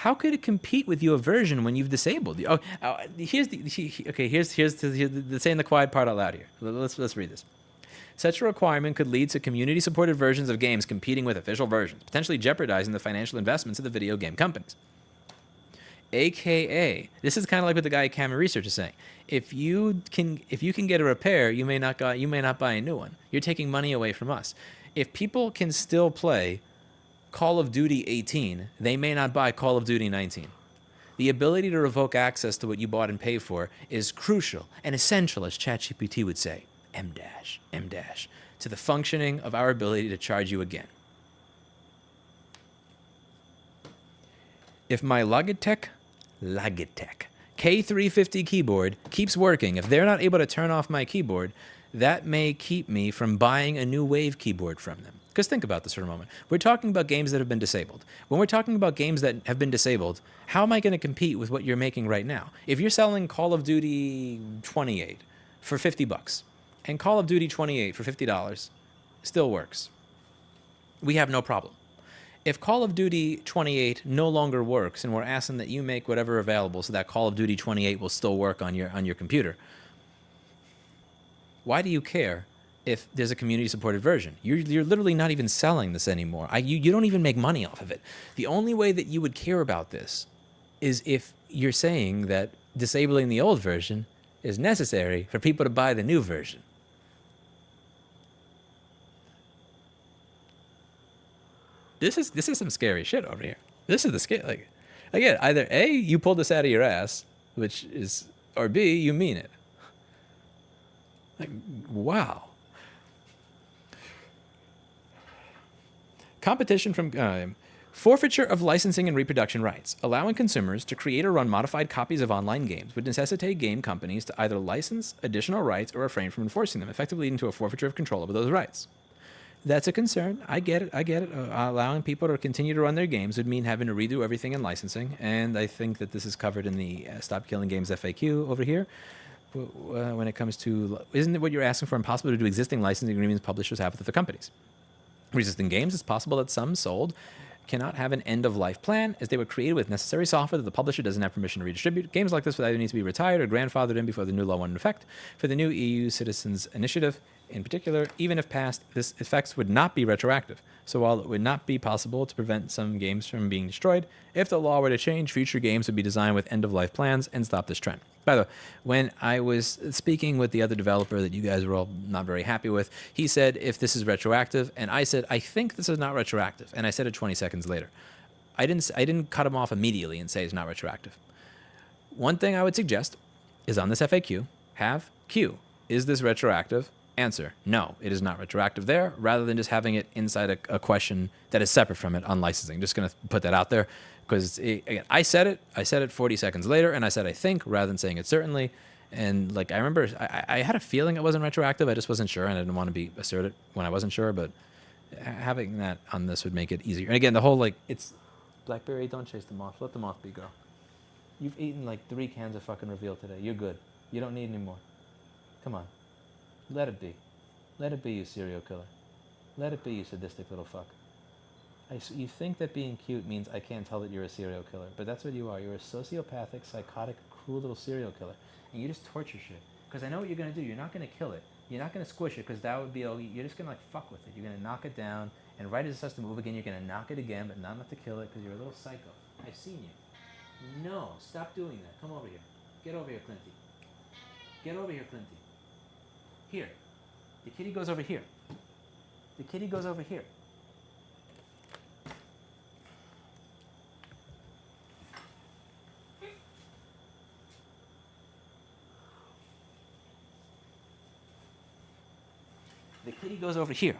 S2: How could it compete with your version when you've disabled? Here's saying the quiet part out loud here. Let's read this. Such a requirement could lead to community-supported versions of games competing with official versions, potentially jeopardizing the financial investments of the video game companies. AKA, this is kind of like what the guy at Camera Research is saying. If you can get a repair, you may not buy a new one. You're taking money away from us. If people can still play Call of Duty 18, they may not buy Call of Duty 19. The ability to revoke access to what you bought and paid for is crucial and essential, as ChatGPT would say, M dash, to the functioning of our ability to charge you again. If my Logitech K350 keyboard keeps working, if they're not able to turn off my keyboard, that may keep me from buying a new Wave keyboard from them. Because think about this for a moment. We're talking about games that have been disabled. When we're talking about games that have been disabled, how am I going to compete with what you're making right now? If you're selling Call of Duty 28 for $50 and Call of Duty 28 for $50 still works, we have no problem. If Call of Duty 28 no longer works and we're asking that you make whatever available so that Call of Duty 28 will still work on your computer, why do you care if there's a community-supported version? You're literally not even selling this anymore. You don't even make money off of it. The only way that you would care about this is if you're saying that disabling the old version is necessary for people to buy the new version. This is some scary shit over here. This is the scary. Like, again, either A, you pulled this out of your ass, or B, you mean it. Like, wow. Competition from forfeiture of licensing and reproduction rights. Allowing consumers to create or run modified copies of online games would necessitate game companies to either license additional rights or refrain from enforcing them, effectively leading to a forfeiture of control over those rights. That's a concern. I get it. Allowing people to continue to run their games would mean having to redo everything in licensing, and I think that this is covered in the Stop Killing Games FAQ over here.
S1: when it comes to, isn't it what you're asking for impossible to do existing licensing agreements publishers have with other companies? Resisting games, it's possible that some sold cannot have an end-of-life plan as they were created with necessary software that the publisher doesn't have permission to redistribute. Games like this would either need to be retired or grandfathered in before the new law went into effect. For the new EU Citizens Initiative, in particular, even if passed, this effects would not be retroactive. So while it would not be possible to prevent some games from being destroyed, if the law were to change, future games would be designed with end-of-life plans and stop this trend. By the way, when I was speaking with the other developer that you guys were all not very happy with, he said if this is retroactive, and I said I think this is not retroactive, and I said it 20 seconds later. I didn't cut him off immediately and say it's not retroactive. One thing I would suggest is on this FAQ, have Q. Is this retroactive? Answer, no, it is not retroactive there, rather than just having it inside a question that is separate from it on licensing. Just going to put that out there because, again, I said it 40 seconds later, and I said I think rather than saying it certainly. And like I remember, I had a feeling it wasn't retroactive. I just wasn't sure, and I didn't want to be asserted when I wasn't sure, but having that on this would make it easier. And again, the whole, like, it's Blackberry, don't chase the moth. Let the moth be, girl. You've eaten like 3 cans of fucking Reveal today. You're good. You don't need any more. Come on. Let it be. Let it be, you serial killer. Let it be, you sadistic little fuck. You think that being cute means I can't tell that you're a serial killer, but that's what you are. You're a sociopathic, psychotic, cruel little serial killer, and you just torture shit. Because I know what you're going to do. You're not going to kill it. You're not going to squish it, because that would be, you're just going to, like, fuck with it. You're going to knock it down, and right as it starts to move again, you're going to knock it again, but not enough to kill it, because you're a little psycho. I've seen you. No, stop doing that. Come over here. Get over here, Clinty. Get over here, Clinty. Here. The kitty goes over here. The kitty goes over here. The kitty goes over here.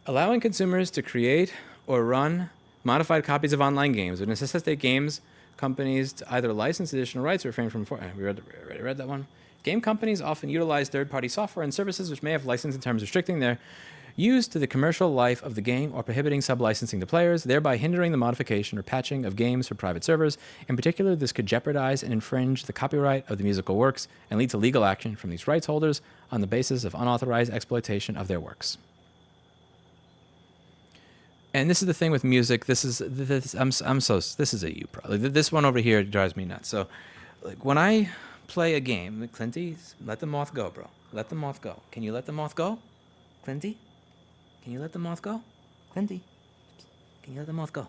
S1: Allowing consumers to create or run modified copies of online games would necessitate games companies to either license additional rights or refrain from... We already read that one. Game companies often utilize third-party software and services which may have licensing terms restricting their use to the commercial life of the game or prohibiting sub-licensing to players, thereby hindering the modification or patching of games for private servers. In particular, this could jeopardize and infringe the copyright of the musical works and lead to legal action from these rights holders on the basis of unauthorized exploitation of their works. And this is the thing with music. This is a you probably. This one over here drives me nuts. So, like when I play a game, Clinty, let the moth go, bro. Let the moth go. Can you let the moth go, Clinty? Can you let the moth go, Clinty? Can you let the moth go?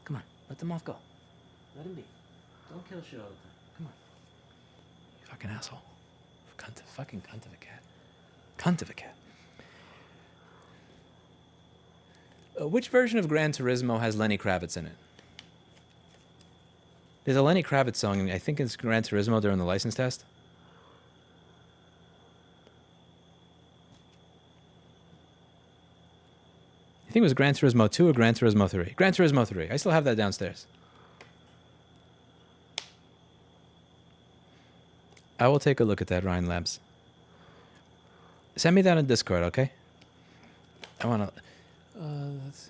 S1: Come on, let the moth go. Let him be. Don't kill shit all the time. Come on. You fucking asshole. Fucking cunt of a cat. Cunt of a cat. Which version of Gran Turismo has Lenny Kravitz in it? There's a Lenny Kravitz song, I think it's Gran Turismo during the license test. I think it was Gran Turismo 2 or Gran Turismo 3. Gran Turismo 3. I still have that downstairs. I will take a look at that, Ryan Labs. Send me that on Discord, okay? I want to... let's...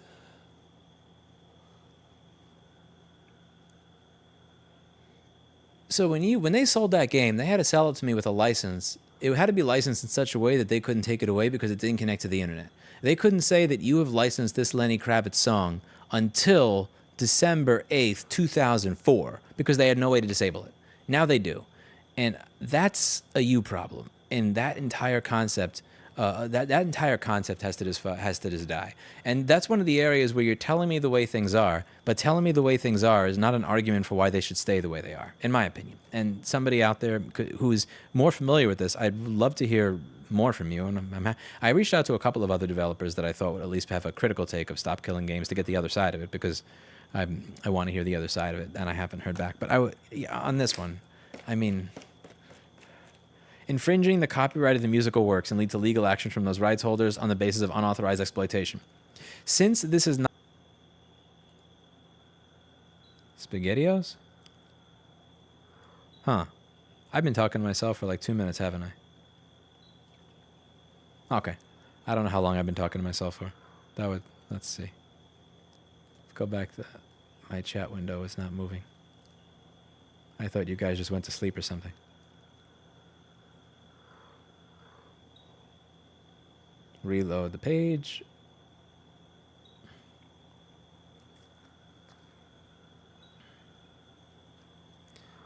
S1: So when they sold that game, they had to sell it to me with a license. It had to be licensed in such a way that they couldn't take it away because it didn't connect to the internet. They couldn't say that you have licensed this Lenny Kravitz song until December 8th, 2004, because they had no way to disable it. Now they do. And that's a you problem. And that entire concept... that entire concept has to just die. And that's one of the areas where you're telling me the way things are, but telling me the way things are is not an argument for why they should stay the way they are, in my opinion. And somebody out there who's more familiar with this, I'd love to hear more from you. And I reached out to a couple of other developers that I thought would at least have a critical take of Stop Killing Games to get the other side of it, because I want to hear the other side of it, and I haven't heard back. But on this one, I mean... infringing the copyright of the musical works and lead to legal action from those rights holders on the basis of unauthorized exploitation. Since this is not... SpaghettiOs? Huh. I've been talking to myself for like 2 minutes, haven't I? Okay. I don't know how long I've been talking to myself for. Let's see. Let's go back to... My chat window is not moving. I thought you guys just went to sleep or something. Reload the page.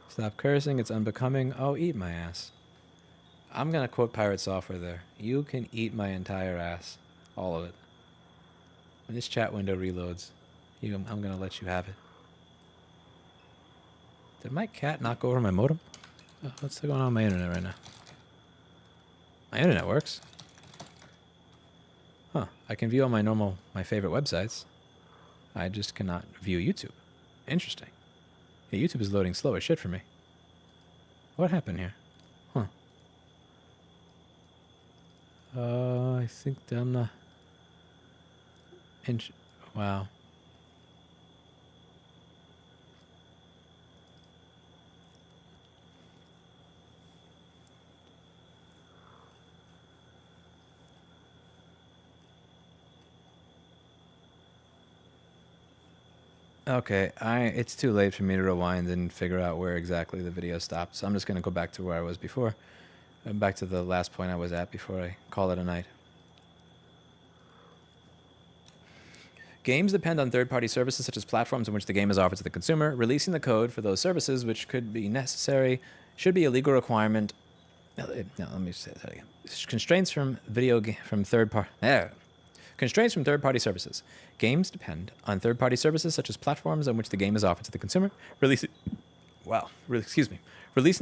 S1: Stop cursing, it's unbecoming. Oh, eat my ass. I'm going to quote Pirate Software there. You can eat my entire ass. All of it. When this chat window reloads, I'm going to let you have it. Did my cat knock over my modem? Oh, what's going on with my internet right now? My internet works. Huh. I can view all my favorite websites. I just cannot view YouTube. Interesting. Yeah, YouTube is loading slow as shit for me. What happened here? Huh. I think down the... Wow. Okay, it's too late for me to rewind and figure out where exactly the video stopped, so I'm just going to go back to where I was before. Back to the last point I was at before I call it a night. Games depend on third-party services such as platforms in which the game is offered to the consumer. Releasing the code for those services, which could be necessary, should be a legal requirement. No, let me say that again. Constraints from Constraints from third-party services. Games depend on third-party services such as platforms on which the game is offered to the consumer. Releasing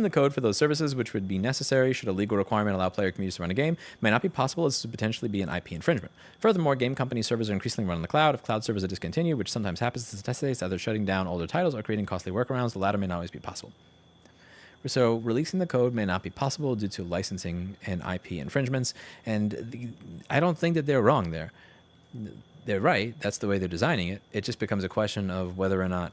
S1: the code for those services, which would be necessary should a legal requirement allow player communities to run a game, may not be possible as to potentially be an IP infringement. Furthermore, game company servers are increasingly run on the cloud. If cloud servers are discontinued, which sometimes happens, this necessitates either shutting down older titles or creating costly workarounds. The latter may not always be possible. So releasing the code may not be possible due to licensing and IP infringements, and I don't think that they're wrong there. They're right. That's the way they're designing it. It just becomes a question of whether or not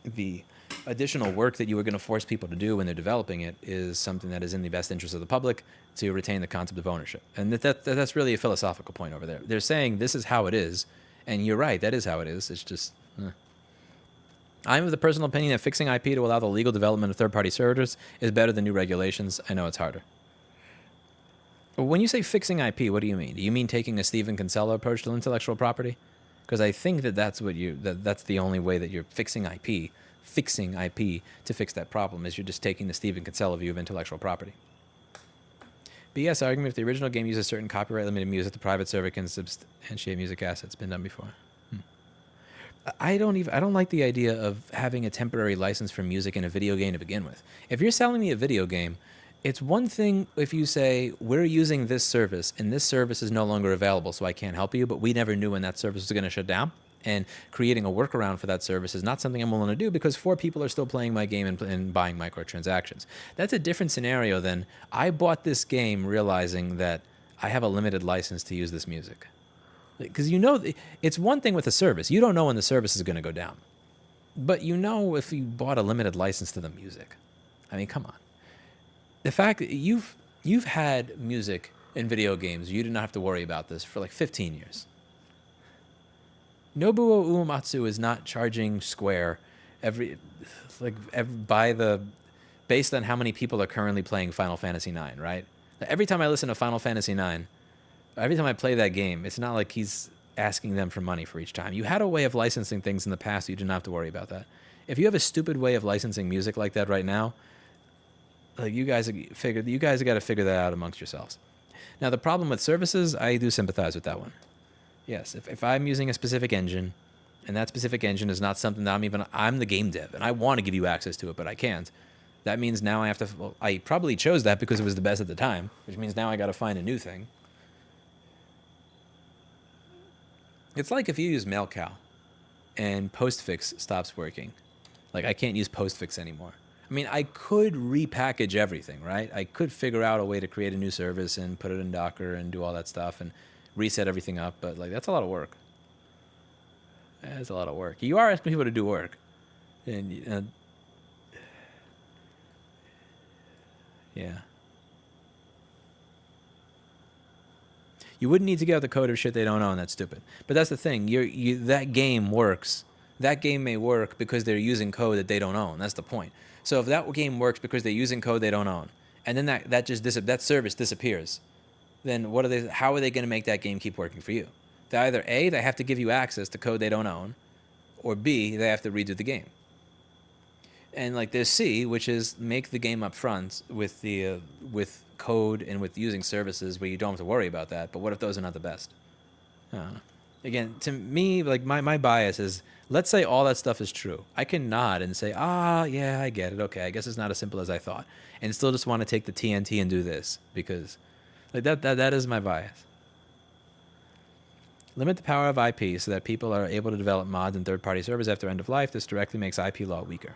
S1: the additional work that you were going to force people to do when they're developing it is something that is in the best interest of the public to retain the concept of ownership. And that's really a philosophical point over there. They're saying this is how it is, and you're right, that is how it is. It's just... I'm of the personal opinion that fixing IP to allow the legal development of third-party servers is better than new regulations. I know it's harder. When you say fixing IP, what do you mean? Do you mean taking a Stephen Kinsella approach to intellectual property? Because I think that's the only way that you're fixing IP to fix that problem, is you're just taking the Stephen Kinsella view of intellectual property. BS argument: if the original game uses certain copyright-limited music, the private server can substantiate music assets. Been done before. I don't like the idea of having a temporary license for music in a video game to begin with. If you're selling me a video game, it's one thing if you say, we're using this service and this service is no longer available, so I can't help you, but we never knew when that service was going to shut down. And creating a workaround for that service is not something I'm willing to do because 4 people are still playing my game and buying microtransactions. That's a different scenario than I bought this game realizing that I have a limited license to use this music. Because it's one thing with a service. You don't know when the service is going to go down. But you know if you bought a limited license to the music. I mean, come on. The fact that you've had music in video games, you did not have to worry about this for like 15 years. Nobuo Uematsu is not charging Square based on how many people are currently playing Final Fantasy IX, right? Every time I listen to Final Fantasy IX, every time I play that game, it's not like he's asking them for money for each time. You had a way of licensing things in the past, you didn't have to worry about that. If you have a stupid way of licensing music like that right now, like you guys got to figure that out amongst yourselves. Now, the problem with services, I do sympathize with that one. Yes, if I'm using a specific engine, and that specific engine is not something that I'm the game dev, and I want to give you access to it, but I can't. That means now I probably chose that because it was the best at the time, which means now I got to find a new thing. It's like if you use MailCow and Postfix stops working. Like, I can't use Postfix anymore. I mean, I could repackage everything, right? I could figure out a way to create a new service and put it in Docker and do all that stuff and reset everything up, but like that's a lot of work. That's a lot of work. You are asking people to do work, and yeah. You wouldn't need to get out the code of shit they don't own. That's stupid. But that's the thing. That game works. That game may work because they're using code that they don't own. That's the point. So if that game works because they're using code they don't own, and then that service disappears, then how are they going to make that game keep working for you? They either A, they have to give you access to code they don't own, or B, they have to redo the game. And like there's C, which is make the game up front with code and with using services where you don't have to worry about that. But what if those are not the best? I don't know. Again, to me, like my bias is, let's say all that stuff is true. I can nod and say, yeah, I get it. Okay, I guess it's not as simple as I thought. And still just want to take the TNT and do this because like that is my bias. Limit the power of IP so that people are able to develop mods and third-party servers after end of life. This directly makes IP law weaker.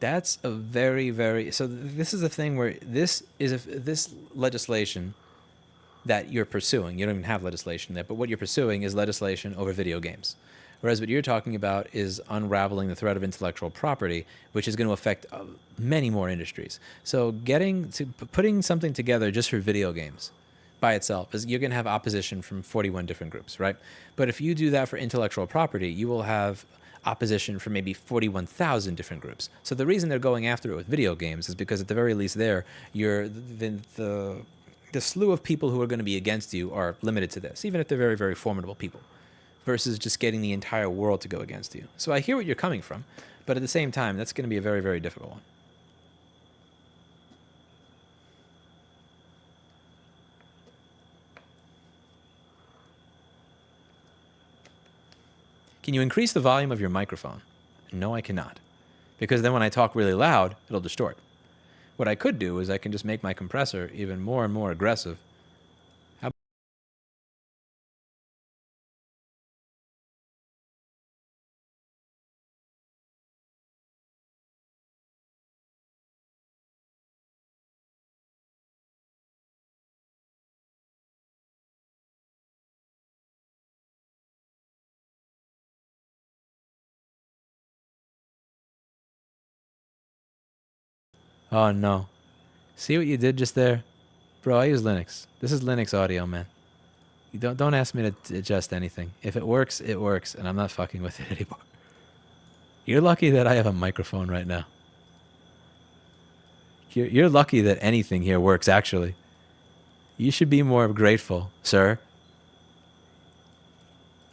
S1: That's a very, very... So this is the thing where this legislation that you're pursuing, you don't even have legislation there, but what you're pursuing is legislation over video games. Whereas what you're talking about is unraveling the threat of intellectual property, which is going to affect many more industries. So putting something together just for video games by itself, you're going to have opposition from 41 different groups, right? But if you do that for intellectual property, you will have opposition from maybe 41,000 different groups. So the reason they're going after it with video games is because at the very least there, the slew of people who are going to be against you are limited to this, even if they're very, very formidable people, versus just getting the entire world to go against you. So I hear what you're coming from, but at the same time, that's going to be a very, very difficult one. Can you increase the volume of your microphone? No, I cannot. Because then when I talk really loud, it'll distort. What I could do is I can just make my compressor even more and more aggressive. Oh no. See what you did just there? Bro, I use Linux. This is Linux audio, man. You don't ask me to adjust anything. If it works, and I'm not fucking with it anymore. You're lucky that I have a microphone right now. You're lucky that anything here works, actually. You should be more grateful, sir.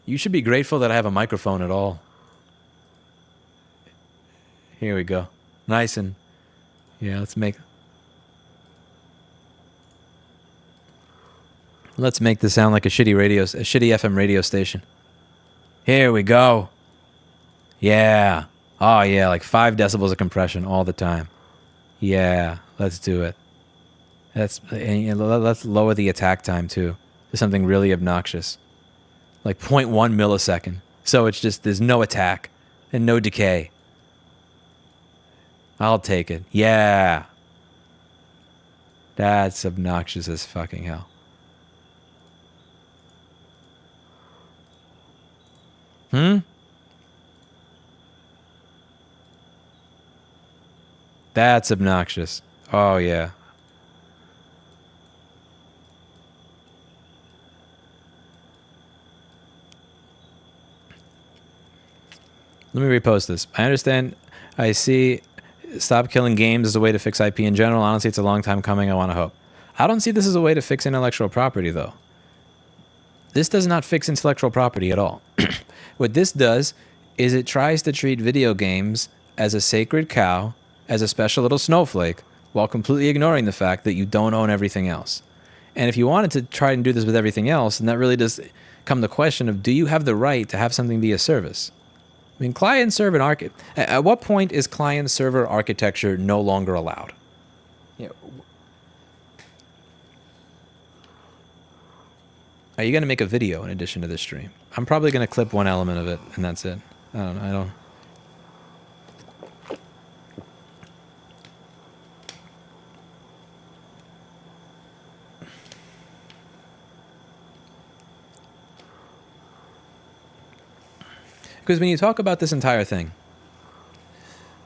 S1: You should be grateful that I have a microphone at all. Here we go. Nice and... Yeah, let's make this sound like a shitty FM radio station. Here we go. Yeah. Oh yeah, like 5 decibels of compression all the time. Yeah, let's do it. Let's lower the attack time too to something really obnoxious, like 0.1 millisecond. So it's just there's no attack and no decay. I'll take it. Yeah. That's obnoxious as fucking hell. That's obnoxious. Oh, yeah. Let me repost this. I understand. I see... Stop Killing Games is a way to fix IP in general. Honestly, it's a long time coming. I want to hope. I don't see this as a way to fix intellectual property, though. This does not fix intellectual property at all. What this does is it tries to treat video games as a sacred cow, as a special little snowflake, while completely ignoring the fact that you don't own everything else. And if you wanted to try and do this with everything else, then that really does come the question of, do you have the right to have something be a service? I mean, client-server at what point is client-server architecture no longer allowed? Yeah.
S2: Are you going to make a video in addition to this stream? I'm probably going to clip one element of it, and that's it. I don't know. Because when you talk about this entire thing,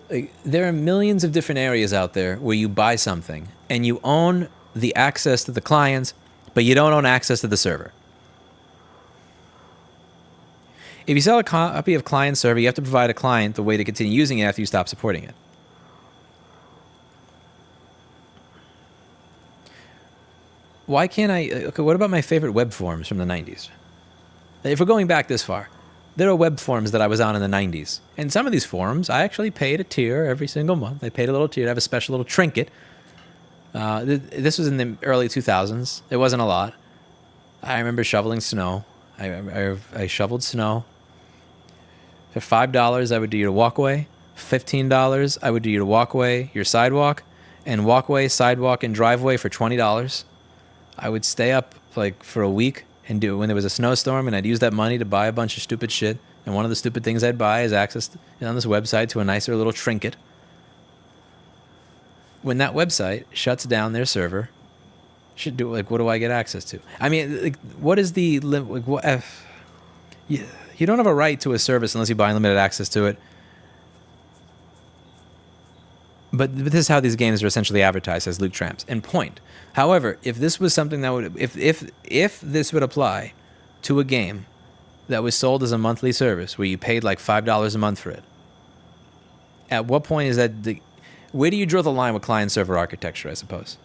S2: like, there are millions of different areas out there where you buy something and you own the access to the client, but you don't own access to the server. If you sell a copy of client server, you have to provide a client the way to continue using it after you stop supporting it. Why can't I... Okay, what about my favorite web forums from the 90s? If we're going back this far, there are web forums that I was on in the 90s. And some of these forums, I actually paid a tier every single month. I paid a little tier to have a special little trinket. This was in the early 2000s. It wasn't a lot. I remember shoveling snow. I shoveled snow. For $5, I would do your walkway. $15, I would do your walkway, your sidewalk. And walkway, sidewalk, and driveway for $20. I would stay up like for a week and do it when there was a snowstorm, and I'd use that money to buy a bunch of stupid shit. And one of the stupid things I'd buy is access on this website to a nicer little trinket. When that website shuts down their server, should do like, what do I get access to? I mean, like, what is the like, what? You don't have a right to a service unless you buy unlimited access to it. But this is how these games are essentially advertised as loot traps. And point. However, if this was something that would, if this would apply to a game that was sold as a monthly service where you paid like $5 a month for it, at what point is that where do you draw the line with client server architecture, I suppose?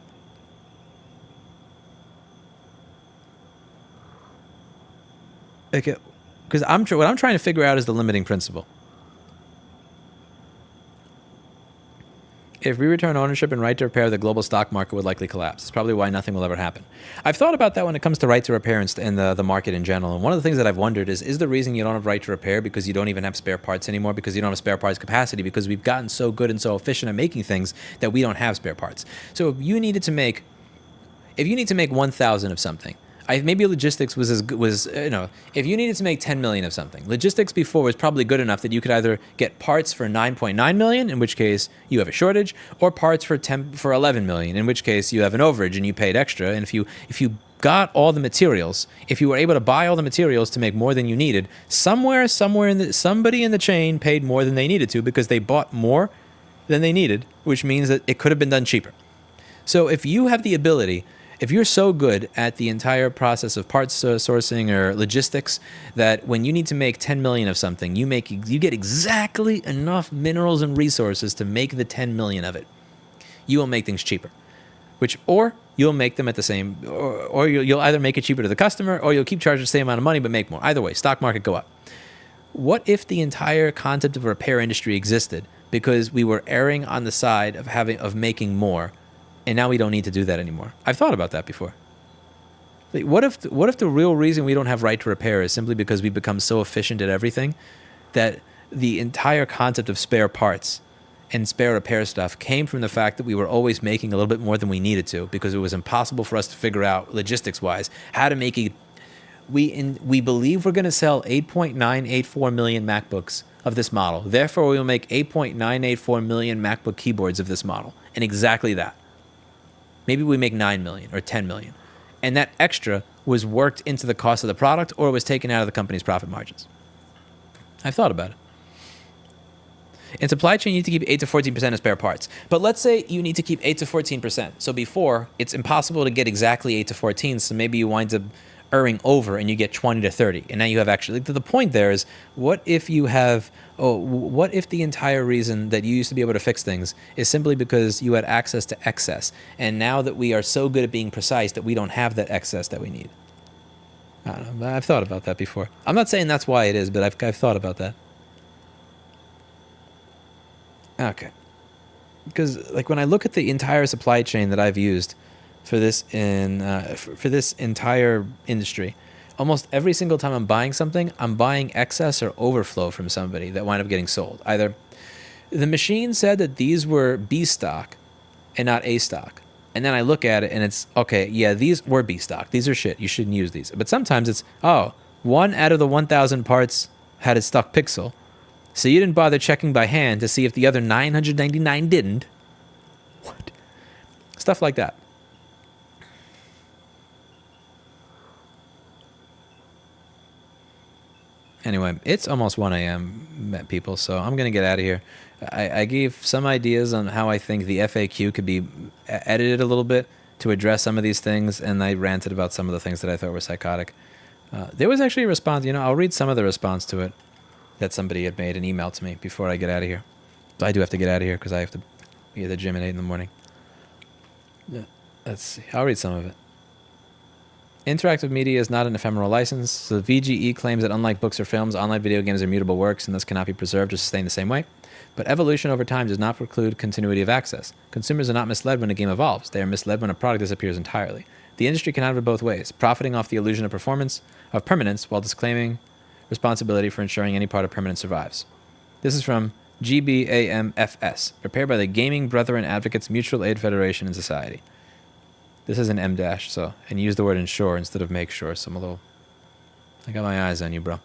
S2: Okay, because what I'm trying to figure out is the limiting principle. If we return ownership and right to repair, the global stock market would likely collapse. It's probably why nothing will ever happen. I've thought about that when it comes to right to repair and the market in general. And one of the things that I've wondered is the reason you don't have right to repair because you don't even have spare parts anymore, because you don't have spare parts capacity, because we've gotten so good and so efficient at making things that we don't have spare parts. So if you need to make 1,000 of something, maybe logistics was if you needed to make 10 million of something, logistics before was probably good enough that you could either get parts for 9.9 million, in which case you have a shortage, or parts for 11 million, in which case you have an overage and you paid extra. And if you got all the materials, if you were able to buy all the materials to make more than you needed, somebody in the chain paid more than they needed to because they bought more than they needed, which means that it could have been done cheaper. So if you have the ability, if you're so good at the entire process of parts sourcing or logistics that when you need to make 10 million of something, you get exactly enough minerals and resources to make the 10 million of it, you will make things cheaper. Or you'll make them at the same, or you'll either make it cheaper to the customer, or you'll keep charging the same amount of money but make more. Either way, stock market go up. What if the entire concept of a repair industry existed because we were erring on the side of making more? And now we don't need to do that anymore. I've thought about that before. Like, what if the real reason we don't have right to repair is simply because we've become so efficient at everything that the entire concept of spare parts and spare repair stuff came from the fact that we were always making a little bit more than we needed to because it was impossible for us to figure out logistics-wise how to make it. We believe we're going to sell 8.984 million MacBooks of this model. Therefore, we will make 8.984 million MacBook keyboards of this model. And exactly that. Maybe we make 9 million or 10 million. And that extra was worked into the cost of the product or was taken out of the company's profit margins. I've thought about it. In supply chain, you need to keep 8 to 14% of spare parts. But let's say you need to keep 8 to 14%. So before, it's impossible to get exactly 8 to 14, so maybe you wind up erring over and you get 20 to 30. And now you have actually, the point there is, what if the entire reason that you used to be able to fix things is simply because you had access to excess, and now that we are so good at being precise that we don't have that excess that we need? I don't know. I've thought about that before. I'm not saying that's why it is, but I've thought about that. Okay. Because like when I look at the entire supply chain that I've used for this for this entire industry, almost every single time I'm buying something, I'm buying excess or overflow from somebody that wind up getting sold. Either the machine said that these were B stock and not A stock,
S1: And then I look at it and it's, okay, yeah, these were B stock. These are shit. You shouldn't use these. But sometimes it's, oh, 1 out of the 1,000 parts had a stuck pixel. So you didn't bother checking by hand to see if the other 999 didn't. What? Stuff like that. Anyway, it's almost 1 a.m., people, so I'm going to get out of here. I gave some ideas on how I think the FAQ could be edited a little bit to address some of these things, and I ranted about some of the things that I thought were psychotic. There was actually a response. I'll read some of the response to it that somebody had made an email to me before I get out of here. So I do have to get out of here because I have to be at the gym at 8 in the morning. Let's see. I'll read some of it. Interactive media is not an ephemeral license, so the VGE claims that unlike books or films, online video games are mutable works and thus cannot be preserved or sustained the same way. But evolution over time does not preclude continuity of access. Consumers are not misled when a game evolves. They are misled when a product disappears entirely. The industry can have it both ways, profiting off the illusion of permanence while disclaiming responsibility for ensuring any part of permanence survives. This is from GBAMFS, prepared by the Gaming Brethren Advocates Mutual Aid Federation and Society. This is an M dash, so, and use the word ensure instead of make sure, so I'm a little, I got my eyes on you, bro.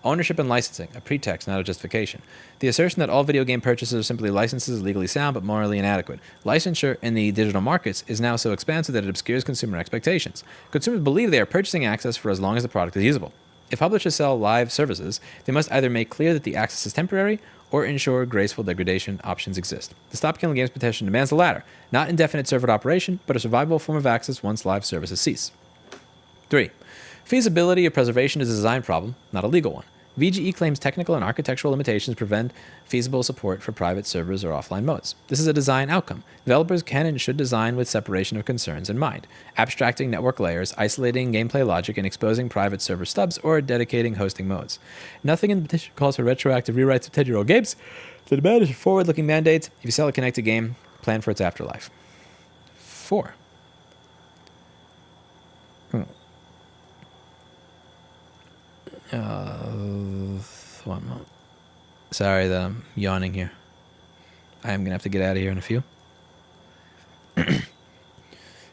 S1: Ownership and licensing, a pretext, not a justification. The assertion that all video game purchases are simply licenses is legally sound but morally inadequate. Licensure in the digital markets is now so expansive that it obscures consumer expectations. Consumers believe they are purchasing access for as long as the product is usable. If publishers sell live services, they must either make clear that the access is temporary or ensure graceful degradation options exist. The Stop Killing Games petition demands the latter, not indefinite server operation, but a survivable form of access once live services cease. 3. Feasibility of preservation is a design problem, not a legal one. VGE claims technical and architectural limitations prevent feasible support for private servers or offline modes. This is a design outcome. Developers can and should design with separation of concerns in mind, abstracting network layers, isolating gameplay logic, and exposing private server stubs or dedicating hosting modes. Nothing in the petition calls for retroactive rewrites of 10-year-old games. The demand is for forward-looking mandates. If you sell a connected game, plan for its afterlife. 4. One moment. Sorry that I'm yawning here. I am going to have to get out of here in a few.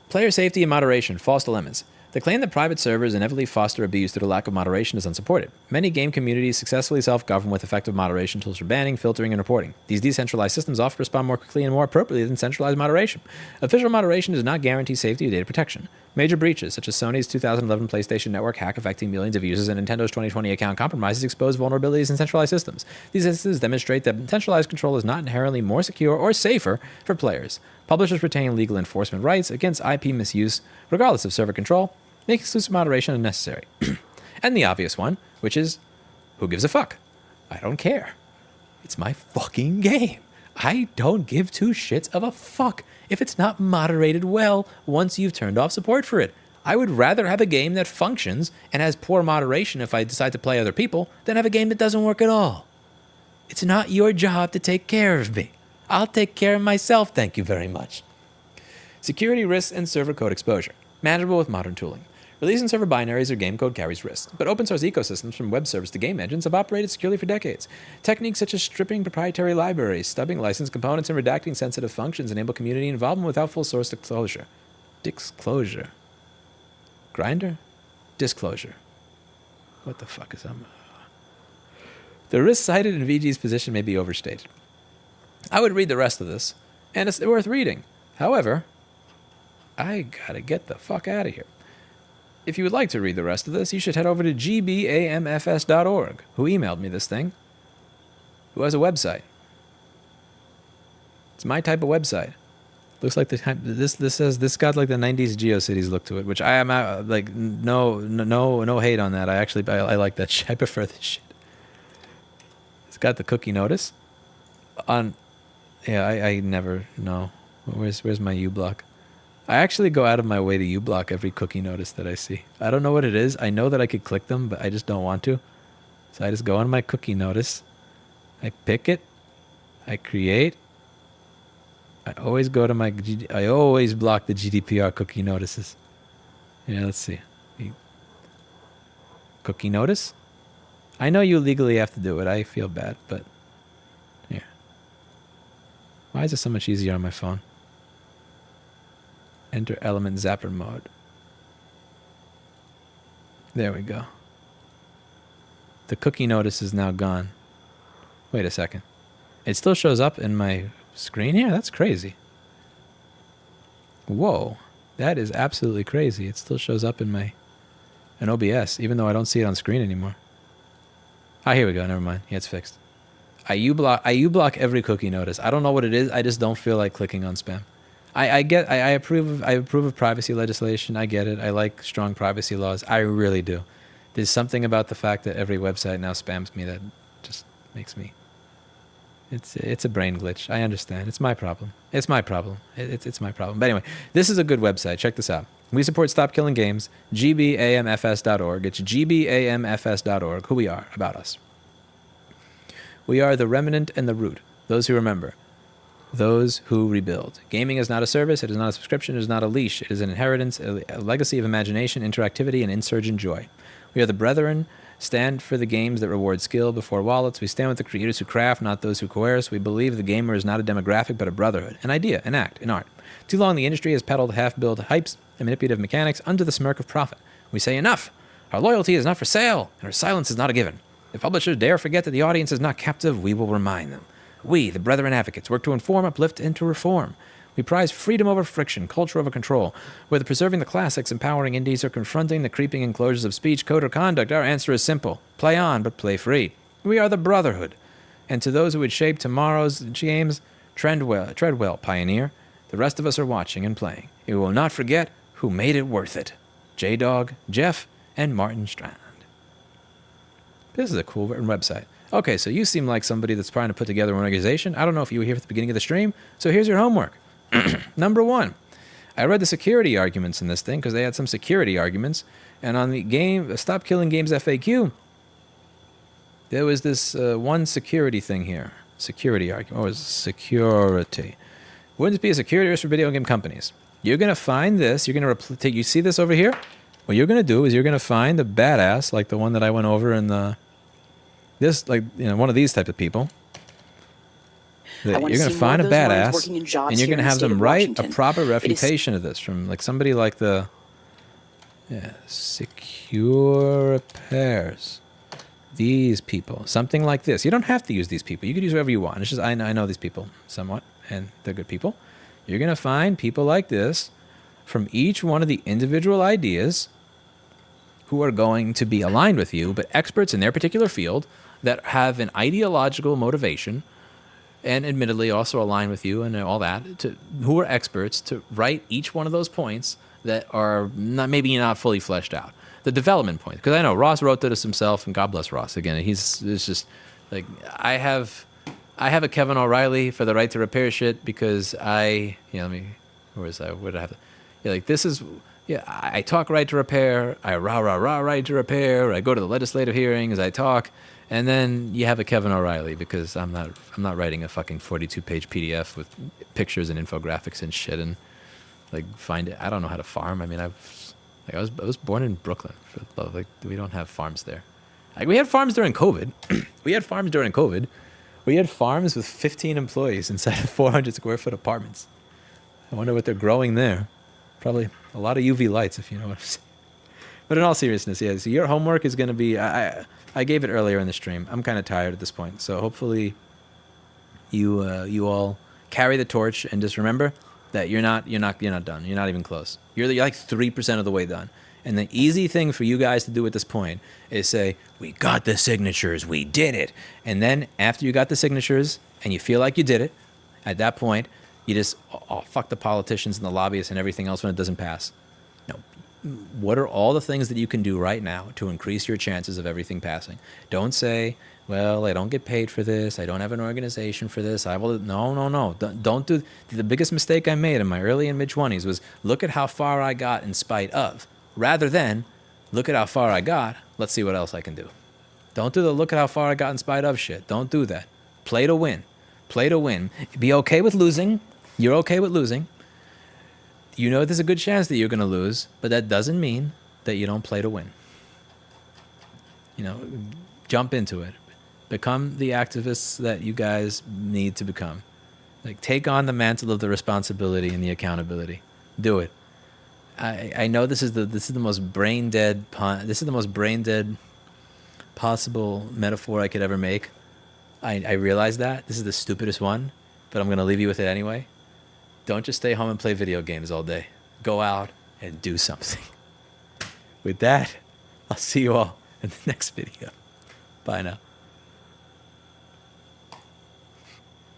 S1: Player safety and moderation, false dilemmas. The claim that private servers inevitably foster abuse due to lack of moderation is unsupported. Many game communities successfully self-govern with effective moderation tools for banning, filtering, and reporting. These decentralized systems often respond more quickly and more appropriately than centralized moderation. Official moderation does not guarantee safety or data protection. Major breaches, such as Sony's 2011 PlayStation Network hack affecting millions of users and Nintendo's 2020 account compromises, expose vulnerabilities in centralized systems. These instances demonstrate that centralized control is not inherently more secure or safer for players. Publishers retain legal enforcement rights against IP misuse, regardless of server control, make exclusive moderation unnecessary. And the obvious one, which is, who gives a fuck? I don't care. It's my fucking game. I don't give two shits of a fuck if it's not moderated well once you've turned off support for it. I would rather have a game that functions and has poor moderation if I decide to play other people than have a game that doesn't work at all. It's not your job to take care of me. I'll take care of myself, thank you very much. Security risks and server code exposure. Manageable with modern tooling. Releasing server binaries or game code carries risks, but open source ecosystems from web servers to game engines have operated securely for decades. Techniques such as stripping proprietary libraries, stubbing licensed components, and redacting sensitive functions enable community involvement without full source disclosure. Disclosure. Grinder? Disclosure. What the fuck is that? The risks cited in VG's position may be overstated. I would read the rest of this, and it's worth reading. However, I gotta get the fuck out of here. If you would like to read the rest of this, you should head over to gbamfs.org, who emailed me this thing, who has a website. It's my type of website. Looks like this got like the 90s GeoCities look to it, which I am like no hate on that. I like that shit. I prefer this shit. It's got the cookie notice on. Yeah, I never know. Where's my uBlock? I actually go out of my way to uBlock every cookie notice that I see. I don't know what it is. I know that I could click them, but I just don't want to. So I just go on my cookie notice. I pick it. I create. I always go to I always block the GDPR cookie notices. Yeah, let's see. Cookie notice? I know you legally have to do it. I feel bad, but yeah. Why is it so much easier on my phone? Enter element zapper mode. There we go. The cookie notice is now gone. Wait a second. It still shows up in my screen here? That's crazy. Whoa. That is absolutely crazy. It still shows up in OBS, even though I don't see it on screen anymore. Ah, here we go. Never mind. Yeah, it's fixed. I U-block every cookie notice. I don't know what it is. I just don't feel like clicking on spam. I approve of privacy legislation. I get it. I like strong privacy laws. I really do. There's something about the fact that every website now spams me that just makes me... It's a brain glitch. I understand. It's my problem. It's my problem. It's my problem. But anyway, this is a good website. Check this out. We support Stop Killing Games, gbamfs.org. It's gbamfs.org. Who we are, about us. We are the remnant and the root, those who remember, those who rebuild. Gaming is not a service. It is not a subscription. It is not a leash. It is an inheritance, a legacy of imagination, interactivity, and insurgent joy. We are the brethren, stand for the games that reward skill before wallets. We stand with the creators who craft, not those who coerce. We believe the gamer is not a demographic, but a brotherhood, an idea, an act, an art. Too long the industry has peddled half-built hypes and manipulative mechanics under the smirk of profit. We say enough. Our loyalty is not for sale, and our silence is not a given. If publishers dare forget that the audience is not captive, we will remind them. We, the brethren advocates, work to inform, uplift, and to reform. We prize freedom over friction, culture over control. Whether preserving the classics, empowering indies, or confronting the creeping enclosures of speech, code, or conduct, our answer is simple. Play on, but play free. We are the brotherhood. And to those who would shape tomorrow's games, tread well, pioneer. The rest of us are watching and playing. We will not forget who made it worth it. J-Dog, Jeff, and Martin Strand. This is a cool written website. Okay, so you seem like somebody that's trying to put together an organization. I don't know if you were here at the beginning of the stream, so here's your homework. Number 1, I read the security arguments in this thing because they had some security arguments. And on the game, Stop Killing Games FAQ, there was this one security thing here. Security argument. What was security? Wouldn't it be a security risk for video game companies? You're going to find this. You're going to you see this over here? What you're going to do is you're going to find the badass, like the one that I went over in the... one of these type of people. You're going to find a badass, and you're going to have them write a proper refutation of this from like somebody like the Secure Repairs. These people, something like this. You don't have to use these people. You could use whoever you want. It's just I know these people somewhat, and they're good people. You're going to find people like this from each one of the individual ideas who are going to be aligned with you, but experts in their particular field that have an ideological motivation and admittedly also align with you and all that, who are experts to write each one of those points that are maybe not fully fleshed out. The development point, because I know Ross wrote this himself, and God bless Ross. Again, it's just like I have a Kevin O'Reilly for the right to repair shit because I talk right to repair, I rah right to repair, I go to the legislative hearings, I talk. And then you have a Kevin O'Reilly because I'm not writing a fucking 42-page PDF with pictures and infographics and shit and find it. I don't know how to farm. I mean, I was born in Brooklyn. We don't have farms there. We had farms during COVID. We had farms with 15 employees inside of 400 square foot apartments. I wonder what they're growing there. Probably a lot of UV lights, if you know what I'm saying. But in all seriousness, yeah. So your homework is going to be. I gave it earlier in the stream. I'm kind of tired at this point, so hopefully you all carry the torch and just remember that you're not done. You're not even close. You're like 3% of the way done. And the easy thing for you guys to do at this point is say, "We got the signatures. We did it." And then after you got the signatures and you feel like you did it, at that point you just fuck the politicians and the lobbyists and everything else when it doesn't pass. No. What are all the things that you can do right now to increase your chances of everything passing? Don't say, well, I don't get paid for this. I don't have an organization for this. I will. No. Don't do. The biggest mistake I made in my early and mid-20s was look at how far I got in spite of, rather than look at how far I got. Let's see what else I can do. Don't do the look at how far I got in spite of shit. Don't do that. Play to win. Play to win. Be okay with losing. You're okay with losing. You know there's a good chance that you're going to lose, but that doesn't mean that you don't play to win. Jump into it. Become the activists that you guys need to become. Take on the mantle of the responsibility and the accountability. Do it. I know this is the most brain dead pun. This is the most brain dead possible metaphor I could ever make. I realize that this is the stupidest one, but I'm gonna leave you with it anyway. Don't just stay home and play video games all day. Go out and do something. With that, I'll see you all in the next video. Bye now.